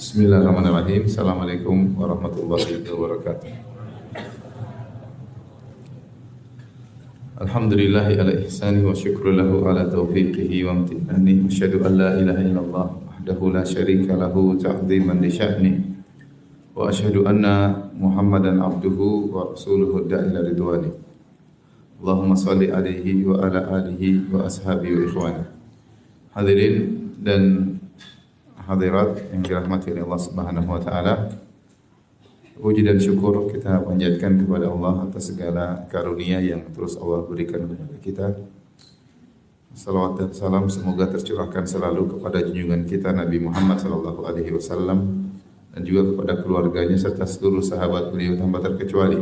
Bismillahirrahmanirrahim. Assalamualaikum warahmatullahi wabarakatuh. Alhamdulillahi ala ihsani wa syukru lahu ala taufiqihi wa amtinani. Asyhadu an la ilaha illallah wahdahu la syarika lahu ta'ziman li sya'ni. Wa asyhadu anna Muhammadan abduhu wa rasuluhu da'ila ridwani. Allahumma salli alaihi wa ala alihi wa ashabihi wa ikhwani. Hadirin dan hadirat yang dirahmati oleh Allah Subhanahu wa taala. Puji dan syukur kita panjatkan kepada Allah atas segala karunia yang terus Allah berikan kepada kita. Salawat dan salam semoga tercurahkan selalu kepada junjungan kita Nabi Muhammad sallallahu alaihi wasallam dan juga kepada keluarganya serta seluruh sahabat beliau tanpa terkecuali.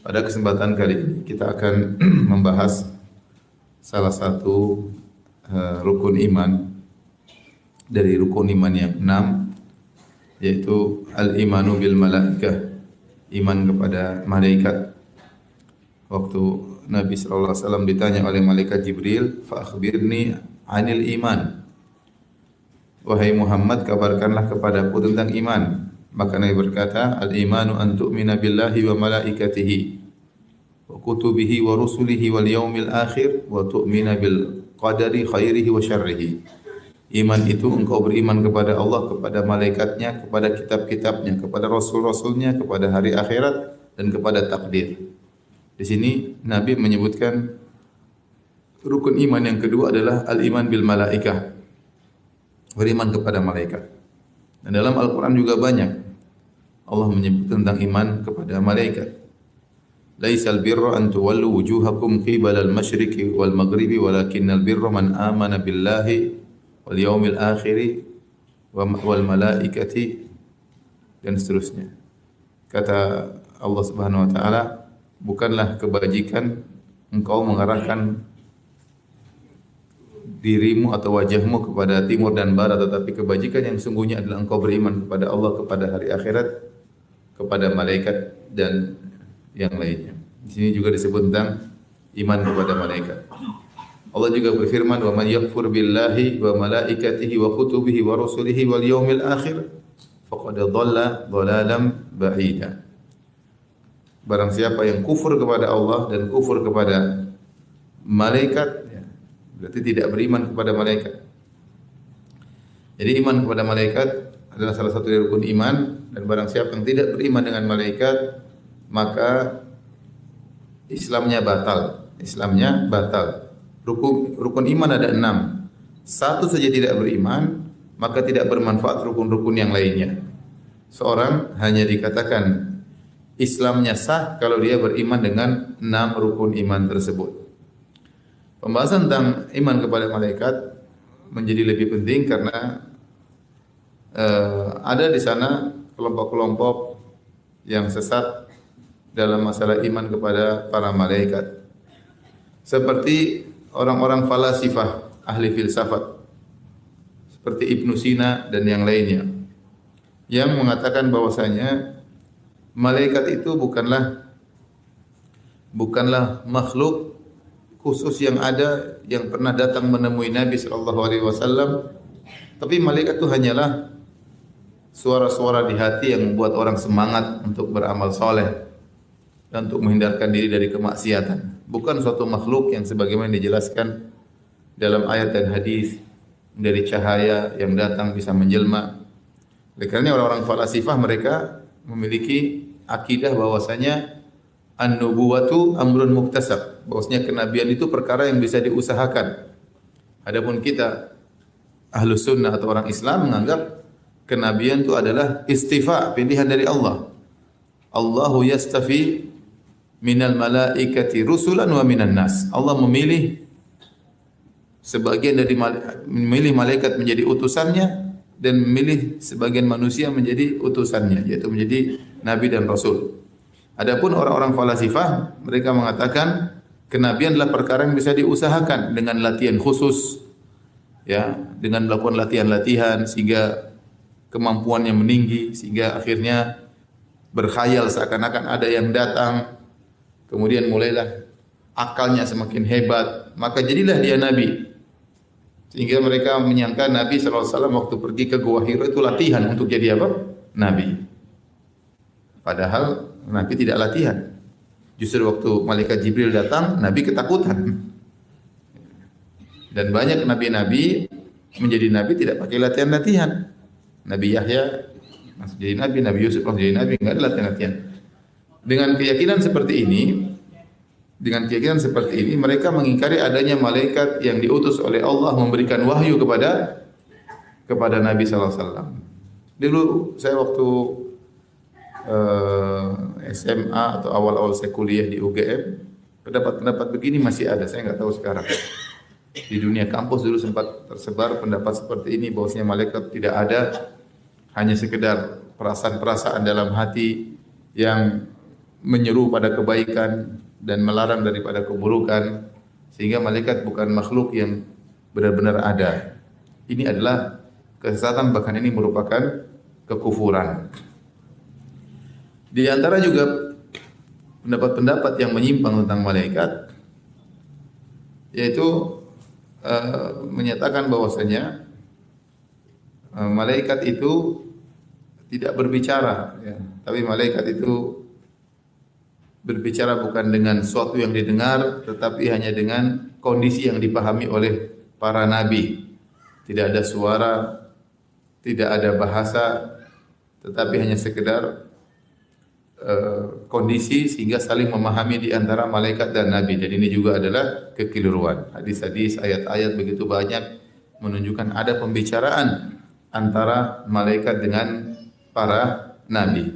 Pada kesempatan kali ini kita akan membahas salah satu rukun iman dari rukun iman yang 6, yaitu al-imanu bil malaikah, iman kepada malaikat. Waktu Nabi sallallahu alaihi wasallam ditanya oleh malaikat Jibril, "Fa akhbirni 'anil iman." Wahai Muhammad, kabarkanlah kepadaku tentang iman. Maka Nabi berkata, "Al-imanu an tu'mina billahi wa malaikatihi wa kutubihi wa rusulihi wal yaumil akhir wa tu'mina bil qadari khairihi wa syarrihi." Iman itu engkau beriman kepada Allah, kepada malaikatnya, kepada kitab-kitabnya, kepada rasul-rasulnya, kepada hari akhirat dan kepada takdir. Di sini Nabi menyebutkan rukun iman yang kedua adalah al-iman bil malaikah, beriman kepada malaikat. Dan dalam Al-Quran juga banyak Allah menyebut tentang iman kepada malaikat. Laisal birra an tuwallu wujuhakum qibala al-masyriqi wal maghribi walakinnal birra man amana billahi wal yaumil akhiri wal malaikati dan seterusnya. Kata Allah Subhanahu wa taala, bukanlah kebajikan engkau mengarahkan dirimu atau wajahmu kepada timur dan barat, tetapi kebajikan yang sungguhnya adalah engkau beriman kepada Allah, kepada hari akhirat, kepada malaikat dan yang lainnya. Di sini juga disebut tentang iman kepada malaikat. Allah juga berfirman, "Wa man yakfur billahi wa malaikatihi wa kutubihi wa rusulihi wal yaumil akhir faqad dhalla dhalalan ba'ida." Barang siapa yang kufur kepada Allah dan kufur kepada malaikat, ya, berarti tidak beriman kepada malaikat. Jadi iman kepada malaikat adalah salah satu dari rukun iman, dan barang siapa yang tidak beriman dengan malaikat, maka Islamnya batal. Islamnya batal. Rukun iman ada 6. Satu saja tidak beriman, maka tidak bermanfaat rukun-rukun yang lainnya. Seorang hanya dikatakan Islamnya sah kalau dia beriman dengan 6 rukun iman tersebut. Pembahasan tentang iman kepada malaikat menjadi lebih penting karena ada di sana kelompok-kelompok yang sesat dalam masalah iman kepada para malaikat. Seperti orang-orang falasifah, ahli filsafat seperti Ibnu Sina dan yang lainnya yang mengatakan bahwasanya malaikat itu bukanlah makhluk khusus yang ada yang pernah datang menemui Nabi sallallahu alaihi wasallam, tapi malaikat itu hanyalah suara-suara di hati yang membuat orang semangat untuk beramal soleh dan untuk menghindarkan diri dari kemaksiatan. Bukan suatu makhluk yang sebagaimana dijelaskan dalam ayat dan hadis dari cahaya yang datang bisa menjelma. Oleh karena orang-orang falasifah mereka memiliki akidah bahwasanya an-nubuwatu amrun muktasab, bahwasanya kenabian itu perkara yang bisa diusahakan. Adapun kita Ahlus Sunnah atau orang Islam menganggap kenabian itu adalah istifa, pilihan dari Allah. Allahu yastafi minal malaikati rusulan wa minan nas. Allah memilih sebagian dari memilih malaikat menjadi utusannya dan memilih sebagian manusia menjadi utusannya, yaitu menjadi nabi dan rasul. Adapun orang-orang falasifah, mereka mengatakan kenabian adalah perkara yang bisa diusahakan dengan latihan khusus, ya, dengan melakukan latihan-latihan sehingga kemampuannya meninggi, sehingga akhirnya berkhayal seakan-akan ada yang datang. Kemudian mulailah akalnya semakin hebat, maka jadilah dia nabi. Sehingga mereka menyangka Nabi SAW waktu pergi ke Gua Hira itu latihan untuk jadi apa? Nabi. Padahal Nabi tidak latihan. Justru waktu malaikat Jibril datang, Nabi ketakutan. Dan banyak nabi-nabi menjadi nabi tidak pakai latihan-latihan. Nabi Yahya masuk jadi nabi, Nabi Yusuf masuk jadi nabi, enggak ada latihan-latihan. Dengan keyakinan seperti ini, mereka mengingkari adanya malaikat yang diutus oleh Allah memberikan wahyu kepada Nabi sallallahu alaihi wasallam. Dulu saya waktu SMA atau awal-awal saya kuliah di UGM, pendapat-pendapat begini masih ada, saya enggak tahu sekarang. Di dunia kampus dulu sempat tersebar pendapat seperti ini, bahwasanya malaikat tidak ada, hanya sekedar perasaan-perasaan dalam hati yang menyeru pada kebaikan dan melarang daripada keburukan, sehingga malaikat bukan makhluk yang benar-benar ada. Ini adalah kesesatan, bahkan ini merupakan kekufuran. Di antara juga pendapat-pendapat yang menyimpang tentang malaikat, yaitu menyatakan bahwasanya malaikat itu tidak berbicara, ya. Tapi malaikat itu berbicara bukan dengan sesuatu yang didengar, tetapi hanya dengan kondisi yang dipahami oleh para nabi. Tidak ada suara, tidak ada bahasa, tetapi hanya sekedar kondisi sehingga saling memahami di antara malaikat dan nabi. Dan ini juga adalah kekeliruan. Hadis-hadis, ayat-ayat begitu banyak menunjukkan ada pembicaraan antara malaikat dengan para nabi.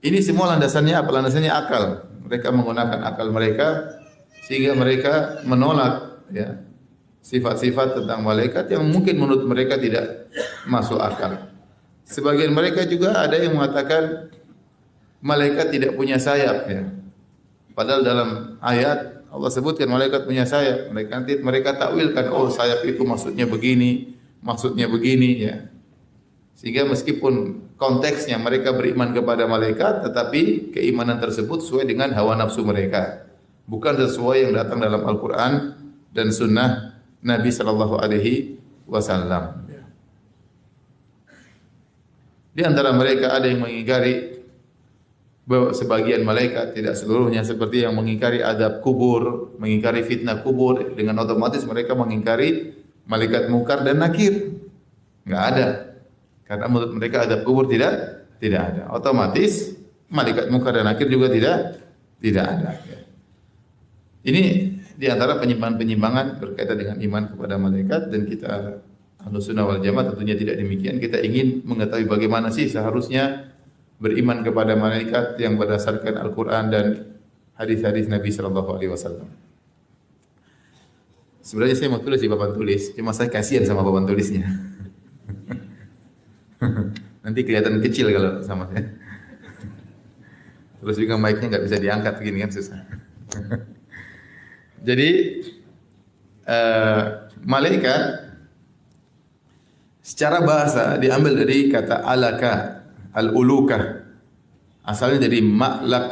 Ini semua landasannya apa? Landasannya akal. Mereka menggunakan akal mereka sehingga mereka menolak, ya, sifat-sifat tentang malaikat yang mungkin menurut mereka tidak masuk akal. Sebagian mereka juga ada yang mengatakan malaikat tidak punya sayap, ya. Padahal dalam ayat Allah sebutkan malaikat punya sayap. Mereka takwilkan, oh sayap itu maksudnya begini, ya. Sehingga meskipun konteksnya mereka beriman kepada malaikat, tetapi keimanan tersebut sesuai dengan hawa nafsu mereka, bukan sesuai yang datang dalam Al-Quran dan Sunnah Nabi Sallallahu Alaihi Wasallam. Di antara mereka ada yang mengingkari bahwa sebagian malaikat, tidak seluruhnya, seperti yang mengingkari adab kubur, mengingkari fitnah kubur, dengan otomatis mereka mengingkari malaikat mungkar dan nakir. Enggak ada. Karena menurut mereka adab kubur tidak ada. Otomatis malaikat mungkar dan nakir juga tidak ada. Ini di antara penyimpangan-penyimpangan berkaitan dengan iman kepada malaikat, dan kita Ahlussunnah wal Jamaah tentunya tidak demikian. Kita ingin mengetahui bagaimana sih seharusnya beriman kepada malaikat yang berdasarkan Al-Quran dan hadis-hadis Nabi Sallallahu Alaihi Wasallam. Sebenarnya saya mau tulis di papan tulis, cuma saya kasihan sama papan tulisnya. Nanti kelihatan kecil kalau sama saya. Terus juga mic-nya nggak bisa diangkat begini kan, susah. Jadi malaikat secara bahasa diambil dari kata alaka, al-ulukah. Asalnya dari ma'lak,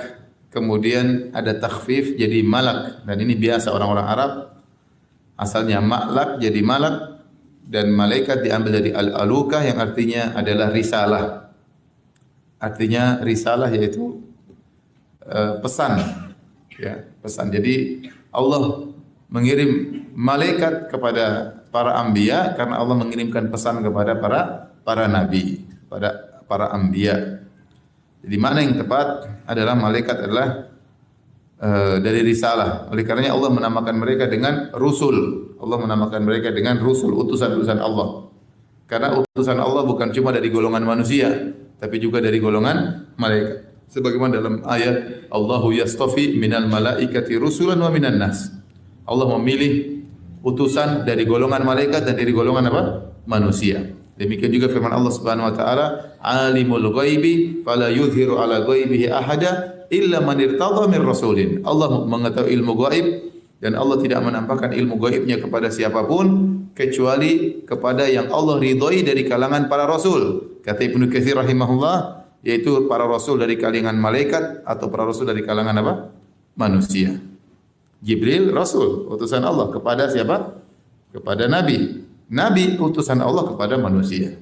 kemudian ada takhfif jadi malak, dan ini biasa orang-orang Arab. Asalnya ma'lak jadi malak, dan malaikat diambil dari al-alukah yang artinya adalah risalah. Artinya risalah yaitu pesan, ya, pesan. Jadi Allah mengirim malaikat kepada para anbiya karena Allah mengirimkan pesan kepada para nabi, pada para anbiya. Jadi makna yang tepat adalah malaikat adalah dari risalah. Oleh karenanya Allah menamakan mereka dengan rusul. Allah menamakan mereka dengan rusul, utusan-utusan Allah. Karena utusan Allah bukan cuma dari golongan manusia, tapi juga dari golongan malaikat. Sebagaimana dalam ayat, Allahu yastafi minal malaikati rusulan wa minan nas. Allah memilih utusan dari golongan malaikat dan dari golongan apa? Manusia. Demikian juga firman Allah Subhanahu wa taala, alimul ghaibi fala yuzhiru ala ghaibihi ahada illa man irtadha min rasulin. Allah mengetahui ilmu gaib dan Allah tidak menampakkan ilmu gaibnya kepada siapapun kecuali kepada yang Allah ridhoi dari kalangan para rasul. Kata Ibnu Katsir rahimahullah, yaitu para rasul dari kalangan malaikat atau para rasul dari kalangan apa? Manusia. Jibril rasul, utusan Allah kepada siapa? Kepada nabi. nabi utusan Allah kepada manusia.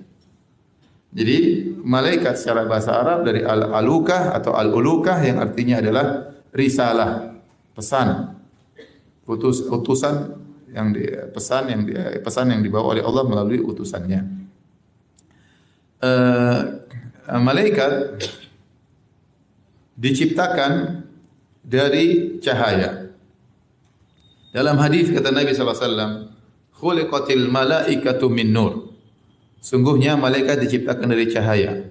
Jadi malaikat secara bahasa Arab dari al-alukah atau al-ulukah yang artinya adalah risalah, pesan. Utusan yang pesan yang dibawa oleh Allah melalui utusannya. Malaikat diciptakan dari cahaya. Dalam hadis kata Nabi sallallahu alaihi wasallam, "Khuliqatil malaikatu min nur." Sungguhnya malaikat diciptakan dari cahaya.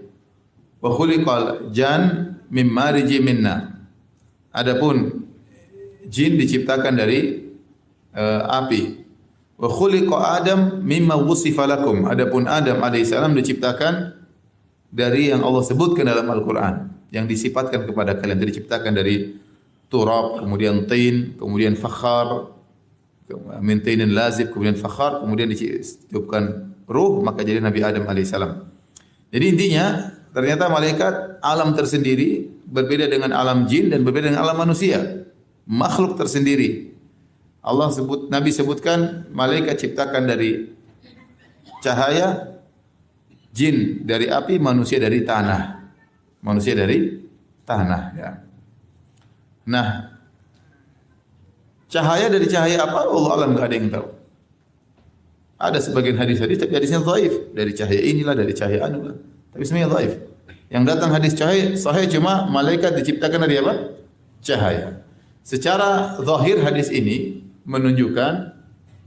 Wa khuliqal jan mim mariji min nar. Adapun jin diciptakan dari api. Wa khuliqa Adam mimma wusifa lakum. Adapun Adam alaihissalam diciptakan dari yang Allah sebutkan dalam Al-Qur'an, yang disifatkan kepada kalian. Diciptakan dari turab, kemudian tin, kemudian fakhar, min tinin lazib, kemudian fakhar, kemudian diciptakan ruh, maka jadi Nabi Adam alaihissalam. Jadi intinya ternyata malaikat alam tersendiri, berbeda dengan alam jin dan berbeda dengan alam manusia, makhluk tersendiri. Nabi sebutkan malaikat ciptakan dari cahaya, jin dari api, manusia dari tanah. Manusia dari tanah, ya. Nah, cahaya dari cahaya apa? Allah alam, enggak ada yang tahu. Ada sebagian hadis-hadis tapi hadisnya dhaif, dari cahaya inilah, dari cahaya anulah. Tapi semuanya dhaif. Yang datang hadis cahaya sahih cuma malaikat diciptakan dari apa? Cahaya. Secara zahir hadis ini menunjukkan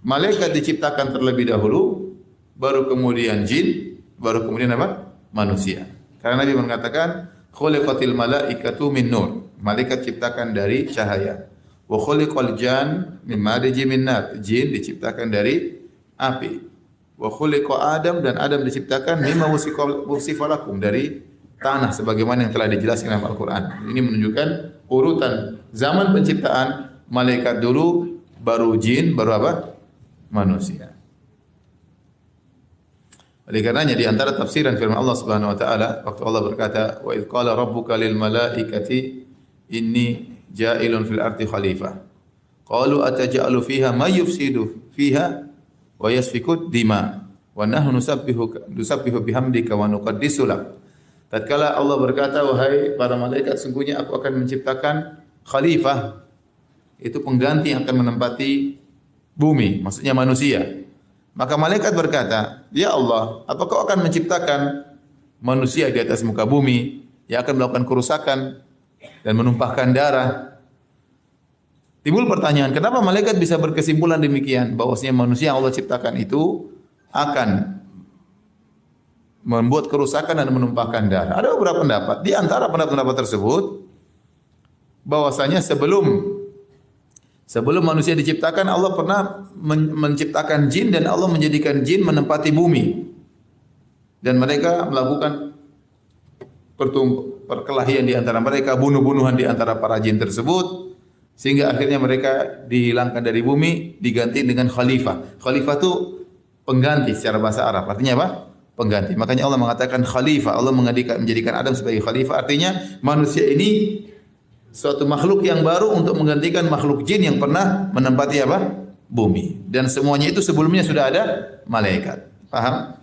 malaikat diciptakan terlebih dahulu, baru kemudian jin, baru kemudian apa? Manusia. Karena Nabi mengatakan khuliqatil malaikatu min nur. Malaikat diciptakan dari cahaya. Wa khuliqal jan min mariji min nar. Jin diciptakan dari api. Wa khuliqa Adam, dan Adam diciptakan mimma wusifa lakum, dari tanah sebagaimana yang telah dijelaskan dalam Al-Qur'an. Ini menunjukkan urutan zaman penciptaan, malaikat dulu, baru jin, baru apa? Manusia. Oleh karenanya di antara tafsiran firman Allah Subhanahu wa taala, waktu Allah berkata, "Wa idz qala rabbuka lil malaikati inni ja'ilun fil ardi khalifah." Qalu ataj'alu fiha may yufsidu fiha wa yasfiku dima wa nahnu nusabbihu bihamdika wa nuqaddisu lak. Tatkala Allah berkata, wahai para malaikat, sungguhnya aku akan menciptakan khalifah, itu pengganti yang akan menempati bumi, maksudnya manusia. Maka malaikat berkata, ya Allah, apakah kau akan menciptakan manusia di atas muka bumi yang akan melakukan kerusakan dan menumpahkan darah? Timbul pertanyaan, kenapa malaikat bisa berkesimpulan demikian, bahwasanya manusia yang Allah ciptakan itu akan membuat kerusakan dan menumpahkan darah? Ada beberapa pendapat. Di antara pendapat tersebut, bahwasanya sebelum manusia diciptakan, Allah pernah menciptakan jin, dan Allah menjadikan jin menempati bumi, dan mereka melakukan perkelahian di antara mereka, bunuh-bunuhan di antara para jin tersebut, sehingga akhirnya mereka dihilangkan dari bumi, diganti dengan khalifah. Khalifah itu pengganti secara bahasa Arab. Artinya apa? Pengganti. Makanya Allah mengatakan khalifah. Allah menjadikan Adam sebagai khalifah. Artinya manusia ini suatu makhluk yang baru untuk menggantikan makhluk jin yang pernah menempati apa? Bumi. Dan semuanya itu sebelumnya sudah ada malaikat. Paham?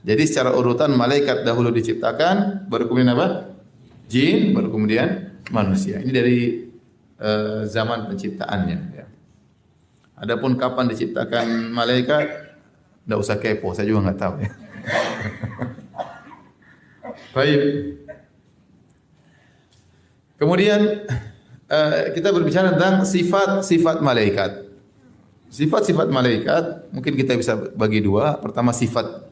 Jadi secara urutan malaikat dahulu diciptakan, baru kemudian apa? Jin, baru kemudian manusia. Ini dari zaman penciptaannya. Ya. Adapun kapan diciptakan malaikat, tidak usah kepo, saya juga nggak tahu. Ya. Baik. Kemudian kita berbicara tentang sifat-sifat malaikat. Sifat-sifat malaikat mungkin kita bisa bagi dua. Pertama sifat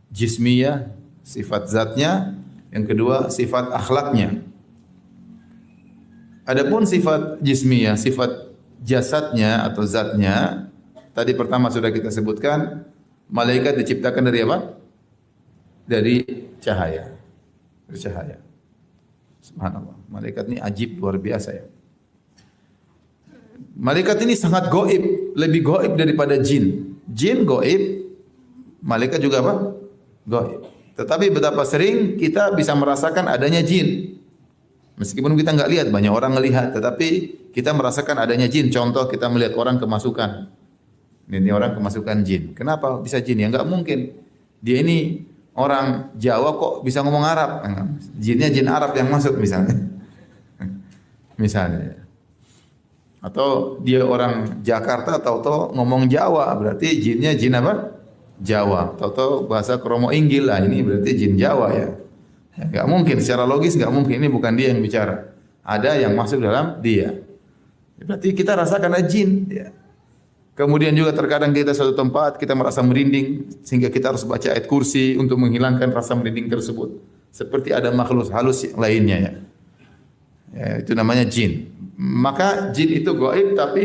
jismiyah, sifat zatnya. Yang kedua sifat akhlaknya. Adapun sifat jismiyah, sifat jasadnya atau zatnya, tadi pertama sudah kita sebutkan, malaikat diciptakan dari apa? Dari cahaya. Dari cahaya. Subhanallah. Malaikat ini ajib, luar biasa ya. Malaikat ini sangat gaib, lebih gaib daripada jin. Jin gaib, malaikat juga apa? Gaib. Tetapi betapa sering kita bisa merasakan adanya jin. Meskipun kita enggak lihat, banyak orang melihat, tetapi kita merasakan adanya jin. Contoh kita melihat orang kemasukan. Ini orang kemasukan jin. Kenapa bisa jin? Ya nggak mungkin. Dia ini orang Jawa kok bisa ngomong Arab. Jinnya jin Arab yang masuk misalnya. Misalnya. Atau dia orang Jakarta tahu-tahu ngomong Jawa, berarti jinnya jin apa? Jawa. Tahu-tahu bahasa kromo Inggil lah, ini berarti jin Jawa ya. Enggak mungkin, secara logis enggak mungkin, ini bukan dia yang bicara. Ada yang masuk dalam dia. Berarti kita rasakan ada jin ya. Kemudian juga terkadang kita suatu tempat kita merasa merinding sehingga kita harus baca ayat kursi untuk menghilangkan rasa merinding tersebut. Seperti ada makhluk halus lainnya ya. Ya, itu namanya jin. Maka jin itu gaib tapi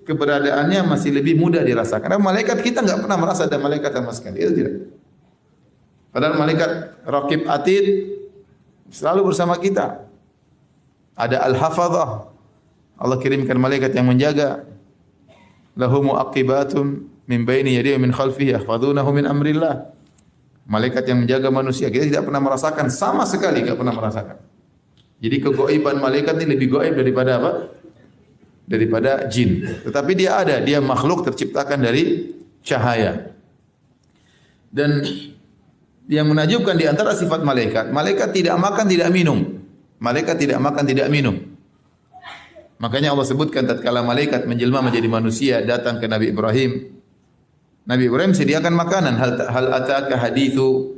keberadaannya masih lebih mudah dirasakan. Karena malaikat kita enggak pernah merasa ada malaikat sama sekali. Itu tidak. Padahal malaikat Raqib Atid selalu bersama kita. Ada Al-Hafadhah. Allah kirimkan malaikat yang menjaga. Lahu mu'aqibatun min baini yadihi min khalfihi yahfazunahu min amrillah. Malaikat yang menjaga manusia. Kita tidak pernah merasakan, sama sekali tidak pernah merasakan. Jadi kegaiban malaikat ini lebih gaib daripada apa? Daripada jin. Tetapi dia ada, dia makhluk terciptakan dari cahaya. Dan yang menakjubkan di antara sifat malaikat, malaikat tidak makan, tidak minum. Malaikat tidak makan, tidak minum. Makanya Allah sebutkan tatkala malaikat menjelma menjadi manusia datang ke Nabi Ibrahim. Nabi Ibrahim sediakan makanan. Hal ataka hadithu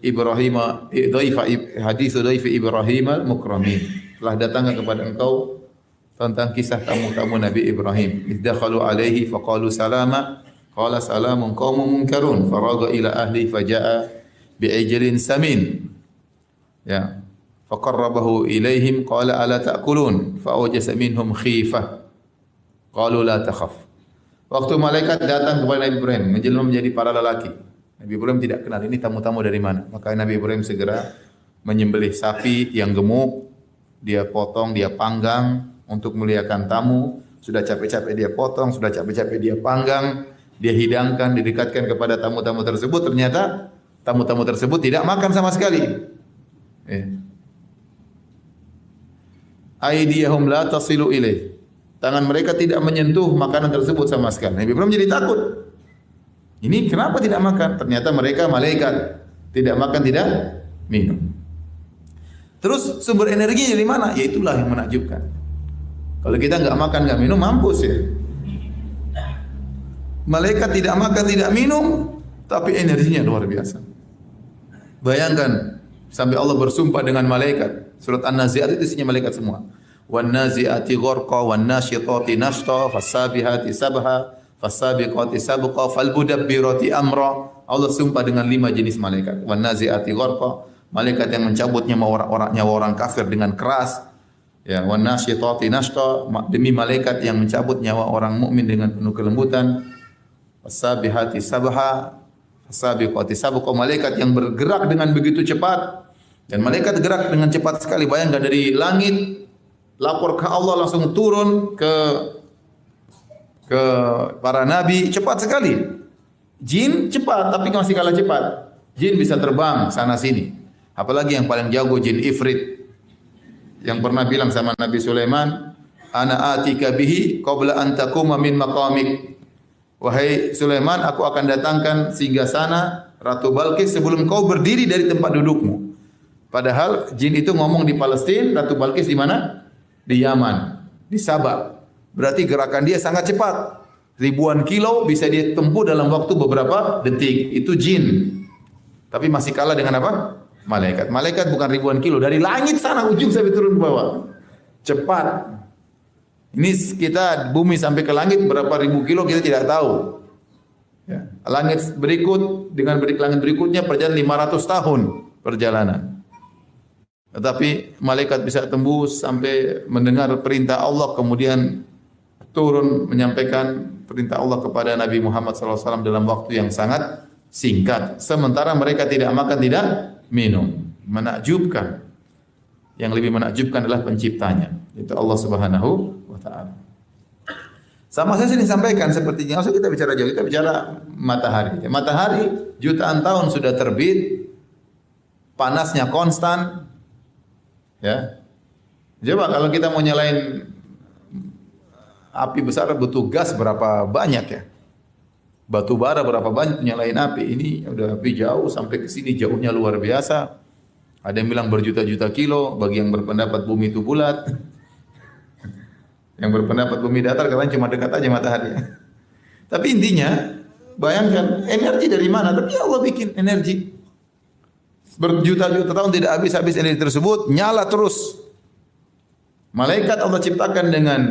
Ibrahim hadithu dhaifi Ibrahim al-mukramin. Telah datang kepada engkau tentang kisah tamu-tamu Nabi Ibrahim. Izdakhalu alaihi faqalu salama. Qala salamun qaumun munkarun. Faraga ila ahli faja'a bi'ijlin samin. Ya. Faqarrabahu ilaihim qala ala ta'kulun fa'awjasa minhum khifah qalu la takhaf. Waktu malaikat datang kepada Nabi Ibrahim menjelma menjadi para lelaki, Nabi Ibrahim tidak kenal ini tamu-tamu dari mana. Maka Nabi Ibrahim segera menyembelih sapi yang gemuk, dia potong, dia panggang untuk memuliakan tamu. Sudah capek-capek dia potong, sudah capek-capek dia panggang, dia hidangkan, didekatkan kepada tamu-tamu tersebut. Ternyata tamu-tamu tersebut tidak makan sama sekali. Aydiyahum la tasilu ilaih. Tangan mereka tidak menyentuh makanan tersebut sama sekali. Nabi Ibrahim jadi takut. Ini kenapa tidak makan? Ternyata mereka malaikat. Tidak makan, tidak minum. Terus sumber energinya dari mana? Ya itulah yang menakjubkan. Kalau kita enggak makan, enggak minum, mampus ya. Malaikat tidak makan, tidak minum, tapi energinya luar biasa. Bayangkan sampai Allah bersumpah dengan malaikat. Surat An-Nazi'at itu isinya malaikat semua. Wan nazi'ati gharqa wan nasyitati nashta fasabihati sabha fasabiqati sabqa falmudabbirati amra. Allah sumpah dengan 5 jenis malaikat. Wan nazi'ati gharqa, malaikat yang mencabut nyawa orang kafir dengan keras. Ya, wan nasyitati nashta, demi malaikat yang mencabut nyawa orang mukmin dengan penuh kelembutan. Fasabihati sabha fasabiqati sabqa, malaikat yang bergerak dengan begitu cepat. Dan malaikat gerak dengan cepat sekali. Bayangkan dari langit lapor ke Allah langsung turun ke para nabi cepat sekali. Jin cepat tapi masih kalah cepat. Jin bisa terbang sana sini. Apalagi yang paling jago jin Ifrit yang pernah bilang sama Nabi Sulaiman, "Ana atika bihi qabla an taquma min maqamik." Wahai Sulaiman, aku akan datangkan singgasana Ratu Balqis sebelum kau berdiri dari tempat dudukmu. Padahal jin itu ngomong di Palestina, Ratu Balqis di mana? Di Yaman, di Sabah. Berarti gerakan dia sangat cepat. Ribuan kilo bisa dia tempuh dalam waktu beberapa detik. Itu jin. Tapi masih kalah dengan apa? Malaikat. Malaikat bukan ribuan kilo. Dari langit sana ujung sampai turun ke bawah. Cepat. Ini kita bumi sampai ke langit berapa ribu kilo kita tidak tahu. Ya. Langit berikut dengan langit berikutnya perjalanan 500 tahun perjalanan. Tetapi malaikat bisa tembus sampai mendengar perintah Allah kemudian turun menyampaikan perintah Allah kepada Nabi Muhammad SAW dalam waktu yang sangat singkat. Sementara mereka tidak makan, tidak minum. Menakjubkan. Yang lebih menakjubkan adalah penciptanya. Itu Allah Subhanahu wa Ta'ala. Sama saya sering sampaikan sepertinya, usah kita bicara jauh, kita bicara matahari. Matahari jutaan tahun sudah terbit, panasnya konstan. Ya. Coba kalau kita mau nyalain api besar butuh gas berapa banyak ya? batu bara berapa banyak nyalain api. Ini udah api jauh sampai ke sini, jauhnya luar biasa. Ada yang bilang berjuta-juta kilo, bagi yang berpendapat bumi itu bulat. Yang berpendapat bumi datar katanya cuma dekat aja matahari. Tapi intinya, bayangkan energi dari mana? Tapi Allah bikin energi. Berjuta-juta tahun tidak habis-habis energi tersebut, nyala terus. Malaikat Allah ciptakan dengan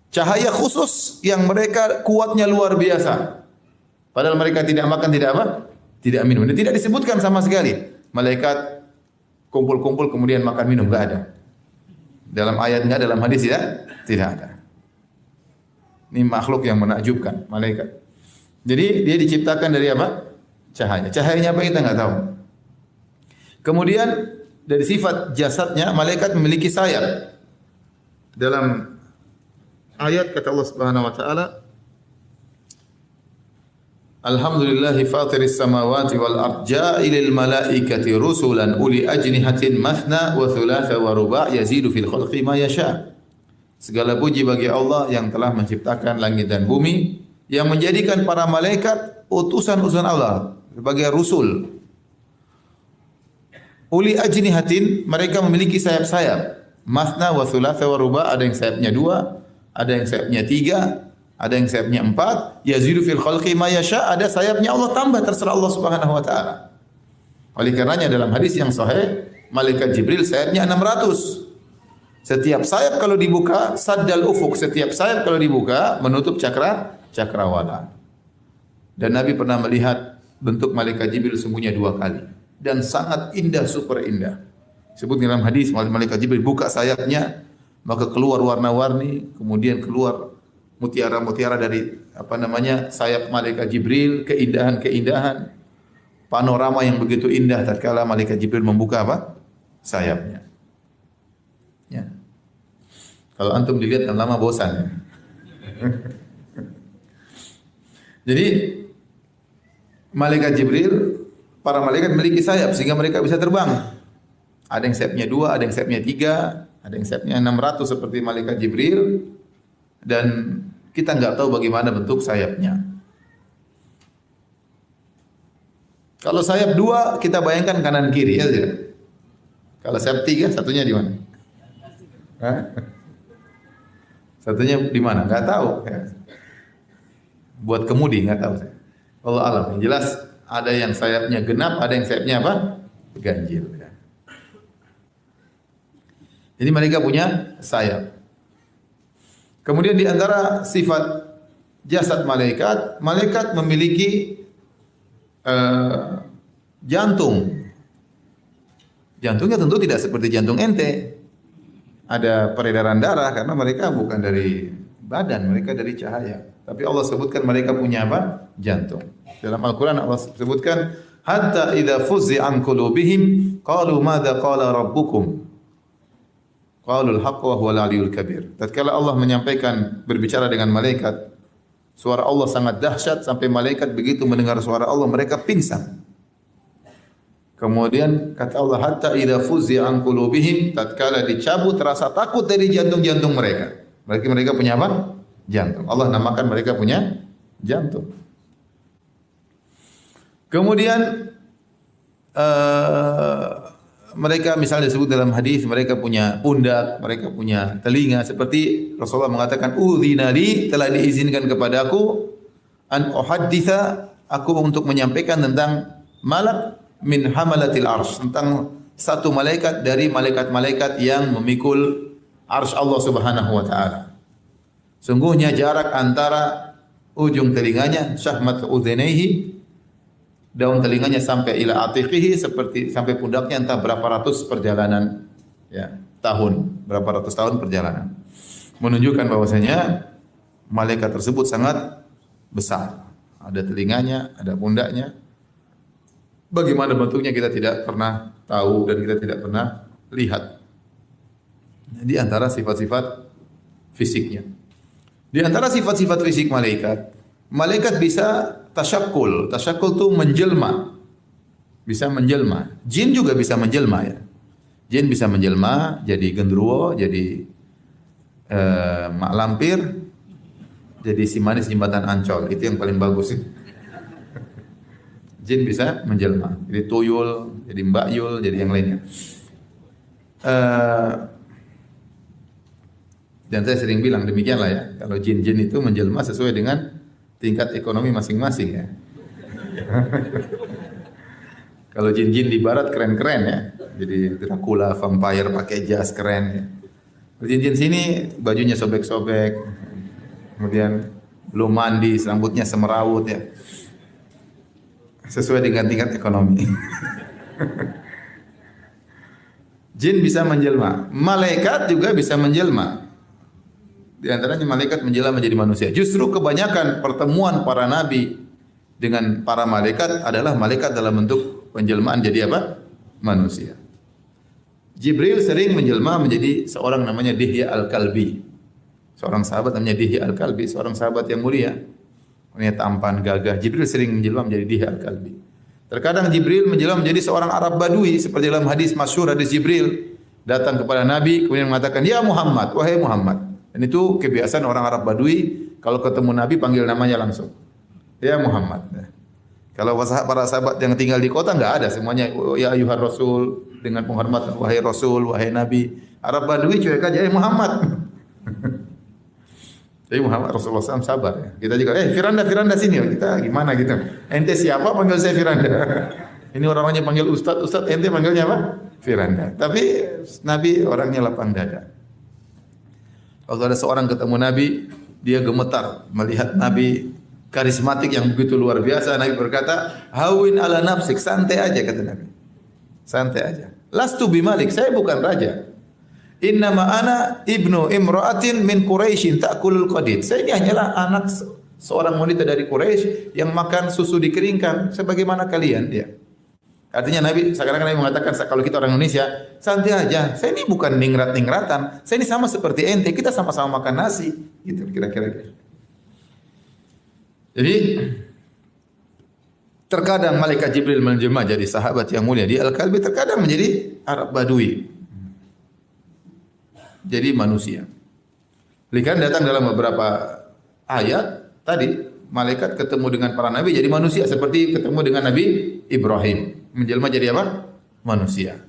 cahaya khusus yang mereka kuatnya luar biasa. Padahal mereka tidak makan, tidak apa? Tidak minum. Dan tidak disebutkan sama sekali. Malaikat kumpul-kumpul kemudian makan minum, enggak ada. Dalam ayat enggak, dalam hadis ya, tidak ada. Ini makhluk yang menakjubkan, malaikat. Jadi dia diciptakan dari apa? Cahaya. Cahayanya apa kita enggak tahu. Kemudian dari sifat jasadnya, malaikat memiliki sayap. Dalam ayat kata Allah Subhanahu wa taala, Alhamdulillahi fatiris samawati wal ard ja'ilil malaikati rusulan uli ajnihatin mathna wa thulatha wa ruba' yazidu fil khalqi ma yasha. Segala puji bagi Allah yang telah menciptakan langit dan bumi, yang menjadikan para malaikat utusan-utusan Allah sebagai rusul. Uli ajnihatin, mereka memiliki sayap-sayap. Mathna wa thulatha wa ruba', ada yang sayapnya 2, ada yang sayapnya 3, ada yang sayapnya 4, yazidu fil khalqi ma yasha, ada sayapnya Allah tambah terserah Allah Subhanahu wa taala. Oleh karenanya dalam hadis yang sahih, malaikat Jibril sayapnya 600. Setiap sayap kalau dibuka, saddal ufuk, setiap sayap kalau dibuka menutup cakrawala. Dan Nabi pernah melihat bentuk malaikat Jibril sungguhnya 2 kali dan sangat indah, super indah. Sebut dalam hadis malaikat Jibril buka sayapnya maka keluar warna-warni, kemudian keluar mutiara-mutiara dari sayap malaikat Jibril, keindahan-keindahan, panorama yang begitu indah tatkala malaikat Jibril membuka sayapnya. Ya. Kalau antum dilihat kan lama bosan ya. Jadi malaikat Jibril, para malaikat memiliki sayap sehingga mereka bisa terbang. Ada yang sayapnya 2, ada yang sayapnya 3, ada yang sayapnya 600 seperti malaikat Jibril. Dan kita enggak tahu bagaimana bentuk sayapnya. Kalau sayap 2 kita bayangkan kanan kiri ya tidak? Kalau sayap 3 satunya di mana? Satunya di mana? Enggak tahu ya. Buat kemudi enggak tahu saya. Allah alam. Yang jelas ada yang sayapnya genap, ada yang sayapnya apa? Ganjil ya. Jadi mereka punya sayap. Kemudian di antara sifat jasad malaikat, malaikat memiliki jantung. Jantungnya tentu tidak seperti jantung ente. Ada peredaran darah karena mereka bukan dari badan, mereka dari cahaya. Tapi Allah sebutkan mereka punya apa? Jantung. Dalam Al-Quran Allah sebutkan, hatta idza fuzzi'a an qulubihim qalu madza qala rabbukum. Qaulul haqq wa huwal aliyyul kabir. Tatkala Allah menyampaikan berbicara dengan malaikat, suara Allah sangat dahsyat sampai malaikat begitu mendengar suara Allah mereka pingsan. Kemudian kata Allah hatta idza fuzzi'a an qulubihim, tatkala dicabut rasa takut dari jantung-jantung mereka. Mereka punya apa? Jantung. Allah namakan mereka punya jantung. Kemudian mereka misalnya disebut dalam hadis mereka punya pundak, mereka punya telinga seperti Rasulullah mengatakan udzina li, telah diizinkan kepadaku an uhadditsa, aku untuk menyampaikan tentang malak min hamalatil arsy, tentang satu malaikat dari malaikat-malaikat yang memikul arsy Allah Subhanahu wa taala. Sungguhnya jarak antara ujung telinganya syahmat udhunaihi, daun telinganya sampai ila atiqihi, seperti sampai pundaknya entah berapa ratus perjalanan ya, tahun, berapa ratus tahun perjalanan. Menunjukkan bahwasanya malaikat tersebut sangat besar. Ada telinganya, ada pundaknya. Bagaimana bentuknya kita tidak pernah tahu dan kita tidak pernah lihat. Di antara sifat-sifat fisiknya. Di antara sifat-sifat fisik malaikat, malaikat bisa tasyakkul. Tasyakkul itu menjelma. Bisa menjelma. Jin juga bisa menjelma ya. Jin bisa menjelma jadi genderuwo, jadi mak lampir, jadi si manis jembatan Ancol, itu yang paling bagus. Jin bisa menjelma, jadi tuyul, jadi Mbak Yul, jadi yang lainnya. Dan saya sering bilang demikianlah ya, kalau jin-jin itu menjelma sesuai dengan tingkat ekonomi masing-masing ya. Kalau jin-jin di barat keren-keren ya, jadi Dracula, vampire pakai jas keren ya. Kalau jin-jin sini bajunya sobek-sobek, kemudian belum mandi, rambutnya semerawut ya. Sesuai dengan tingkat ekonomi. Jin bisa menjelma, malaikat juga bisa menjelma. Di antaranya malaikat menjelma menjadi manusia. Justru kebanyakan pertemuan para nabi dengan para malaikat adalah malaikat dalam bentuk penjelmaan jadi apa? Manusia. Jibril sering menjelma menjadi seorang namanya Dihya Al-Kalbi. Seorang sahabat namanya Dihya Al-Kalbi, seorang sahabat yang mulia. Orangnya tampan, gagah. Jibril sering menjelma menjadi Dihya Al-Kalbi. Terkadang Jibril menjelma menjadi seorang Arab Badui seperti dalam hadis masyhur, hadis Jibril datang kepada Nabi kemudian mengatakan, "Ya Muhammad, wahai Muhammad." Dan itu kebiasaan orang Arab Badui, kalau ketemu Nabi panggil namanya langsung. Ya Muhammad. Kalau para sahabat yang tinggal di kota enggak ada, semuanya ya ayuhar Rasul dengan penghormatan, wahai Rasul, wahai Nabi. Arab Badui cuek aja, ya Muhammad. Jadi Muhammad Rasulullah SAW sabar ya. Kita juga, Firanda sini. Kita gimana gitu. Ente siapa panggil saya Firanda? Ini orang-orangnya panggil Ustaz, ente panggilnya apa? Firanda. Tapi Nabi orangnya lapang dada. Kalau ada seorang ketemu Nabi, dia gemetar melihat Nabi karismatik yang begitu luar biasa. Nabi berkata, "Hawin ala nafsik, santai aja," kata Nabi. Santai aja. "Lastu bimalik, saya bukan raja. Innama ana ibnu imra'atin min Quraisyin ta'kulul qadid." Saya ini hanyalah anak seorang wanita dari Quraisy yang makan susu dikeringkan sebagaimana kalian, dia. Artinya Nabi, sekarang Nabi mengatakan kalau kita orang Indonesia, santai aja. Saya ini bukan ningrat-ningratan. Saya ini sama seperti ente. Kita sama-sama makan nasi. Gitu kira-kira. Jadi terkadang malaikat Jibril menjelma jadi sahabat yang mulia di Al-Kalbi, terkadang menjadi Arab Badui. Jadi manusia. Lihat datang dalam beberapa ayat tadi malaikat ketemu dengan para nabi jadi manusia seperti ketemu dengan Nabi Ibrahim. Menjelma jadi apa? Manusia.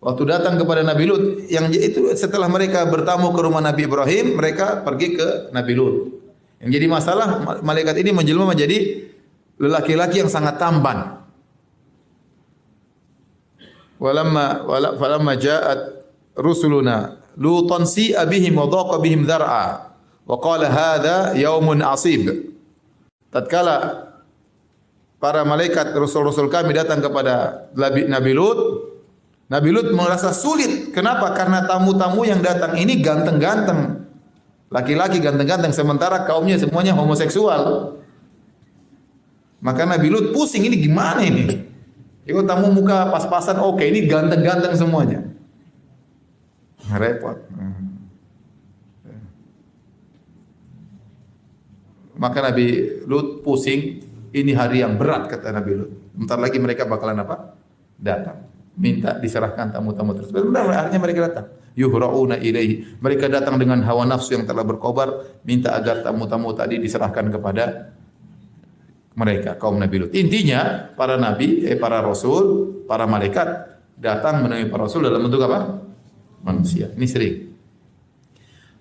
Waktu datang kepada Nabi Lut, yang itu setelah mereka bertamu ke rumah Nabi Ibrahim, mereka pergi ke Nabi Lut. Yang jadi masalah malaikat ini menjelma menjadi lelaki-laki yang sangat tampan. Falamma ja'at rusuluna Lutan si'a bihim wa dhaqa bihim dhar'a wa qala hadha yaumun asib. Tatkala para malaikat rasul-rasul kami datang kepada Nabi Lut, Nabi Lut merasa sulit. Kenapa? Karena tamu-tamu yang datang ini ganteng-ganteng. Laki-laki ganteng-ganteng sementara kaumnya semuanya homoseksual. Maka Nabi Lut pusing, ini gimana ini? Itu tamu muka pas-pasan oke, ini ganteng-ganteng semuanya. Repot. Maka Nabi Lut pusing, ini hari yang berat kata Nabi Lut. Bentar lagi mereka bakalan apa? Datang. Minta diserahkan tamu-tamu tersebut. Benar, akhirnya mereka datang. Yuhra'una ilaihi. Mereka datang dengan hawa nafsu yang telah berkobar, minta agar tamu-tamu tadi diserahkan kepada mereka, kaum Nabi Lut. Intinya, para nabi, para rasul, para malaikat datang menemui para rasul dalam bentuk apa? Manusia. Ini sering.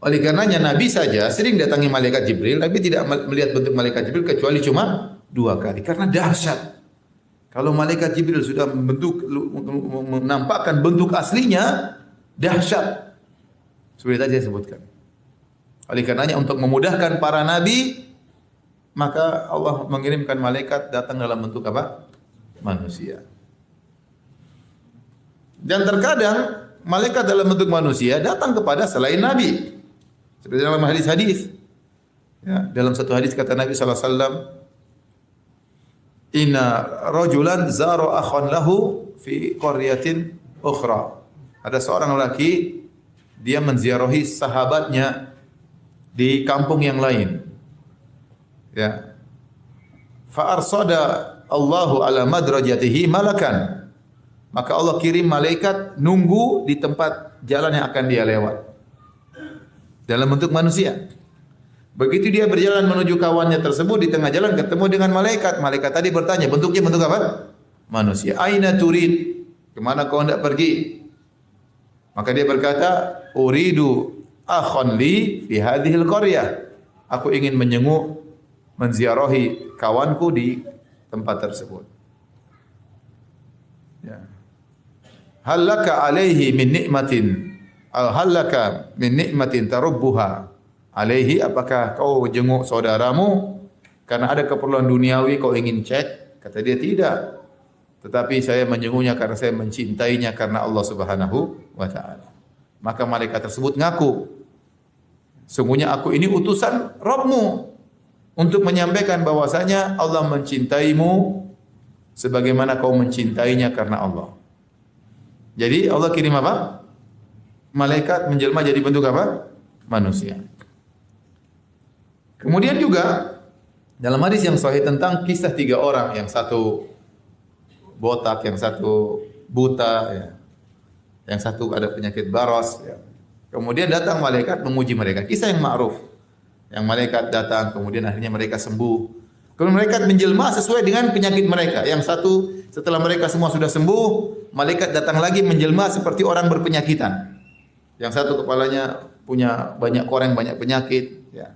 Oleh karenanya Nabi saja sering datangi malaikat Jibril, Nabi tidak melihat bentuk malaikat Jibril kecuali cuma 2 kali karena dahsyat. Kalau malaikat Jibril sudah menampakkan bentuk aslinya, dahsyat. Seperti tadi saya sebutkan. Oleh karenanya untuk memudahkan para nabi, maka Allah mengirimkan malaikat datang dalam bentuk apa? Manusia. Dan terkadang malaikat dalam bentuk manusia datang kepada selain nabi. Seperti dalam hadis-hadis. Ya, dalam satu hadis kata Nabi sallallahu alaihi wasallam, "Inna rajulan zara akhan lahu fi qaryatin ukhra." Ada seorang lelaki dia menziarahi sahabatnya di kampung yang lain. Ya. Fa arsada Allahu ala madrajatihi malakan. Maka Allah kirim malaikat nunggu di tempat jalan yang akan dia lewat. Dalam bentuk manusia. Begitu dia berjalan menuju kawannya tersebut, di tengah jalan ketemu dengan malaikat. Malaikat tadi bertanya, bentuknya bentuk apa? Manusia. Aina turid? Kemana kau hendak pergi? Maka dia berkata, uridu akhon li fi hadhil qaryah. Aku ingin menziarahi kawanku di tempat tersebut. Ya. Hallaka alaihi min nikmatin, hallaka min nikmatin tarubbuha alaihi, apakah kau jenguk saudaramu karena ada keperluan duniawi kau ingin cek? Kata dia tidak. Tetapi saya menjenguknya karena saya mencintainya karena Allah Subhanahu wa taala. Maka malaikat tersebut ngaku, sungguhnya aku ini utusan Rabbmu untuk menyampaikan bahwasanya Allah mencintaimu sebagaimana kau mencintainya karena Allah. Jadi Allah kirim apa? Malaikat menjelma jadi bentuk apa? Manusia. Kemudian juga dalam hadis yang sahih tentang kisah 3 orang, yang satu botak, yang satu buta, ya, yang satu ada penyakit baros. Ya. Kemudian datang malaikat menguji mereka. Kisah yang ma'ruf. Yang malaikat datang, kemudian akhirnya mereka sembuh. Kemudian malaikat menjelma sesuai dengan penyakit mereka. Yang satu setelah mereka semua sudah sembuh, malaikat datang lagi menjelma seperti orang berpenyakitan. Yang satu kepalanya punya banyak koreng, banyak penyakit. Ya.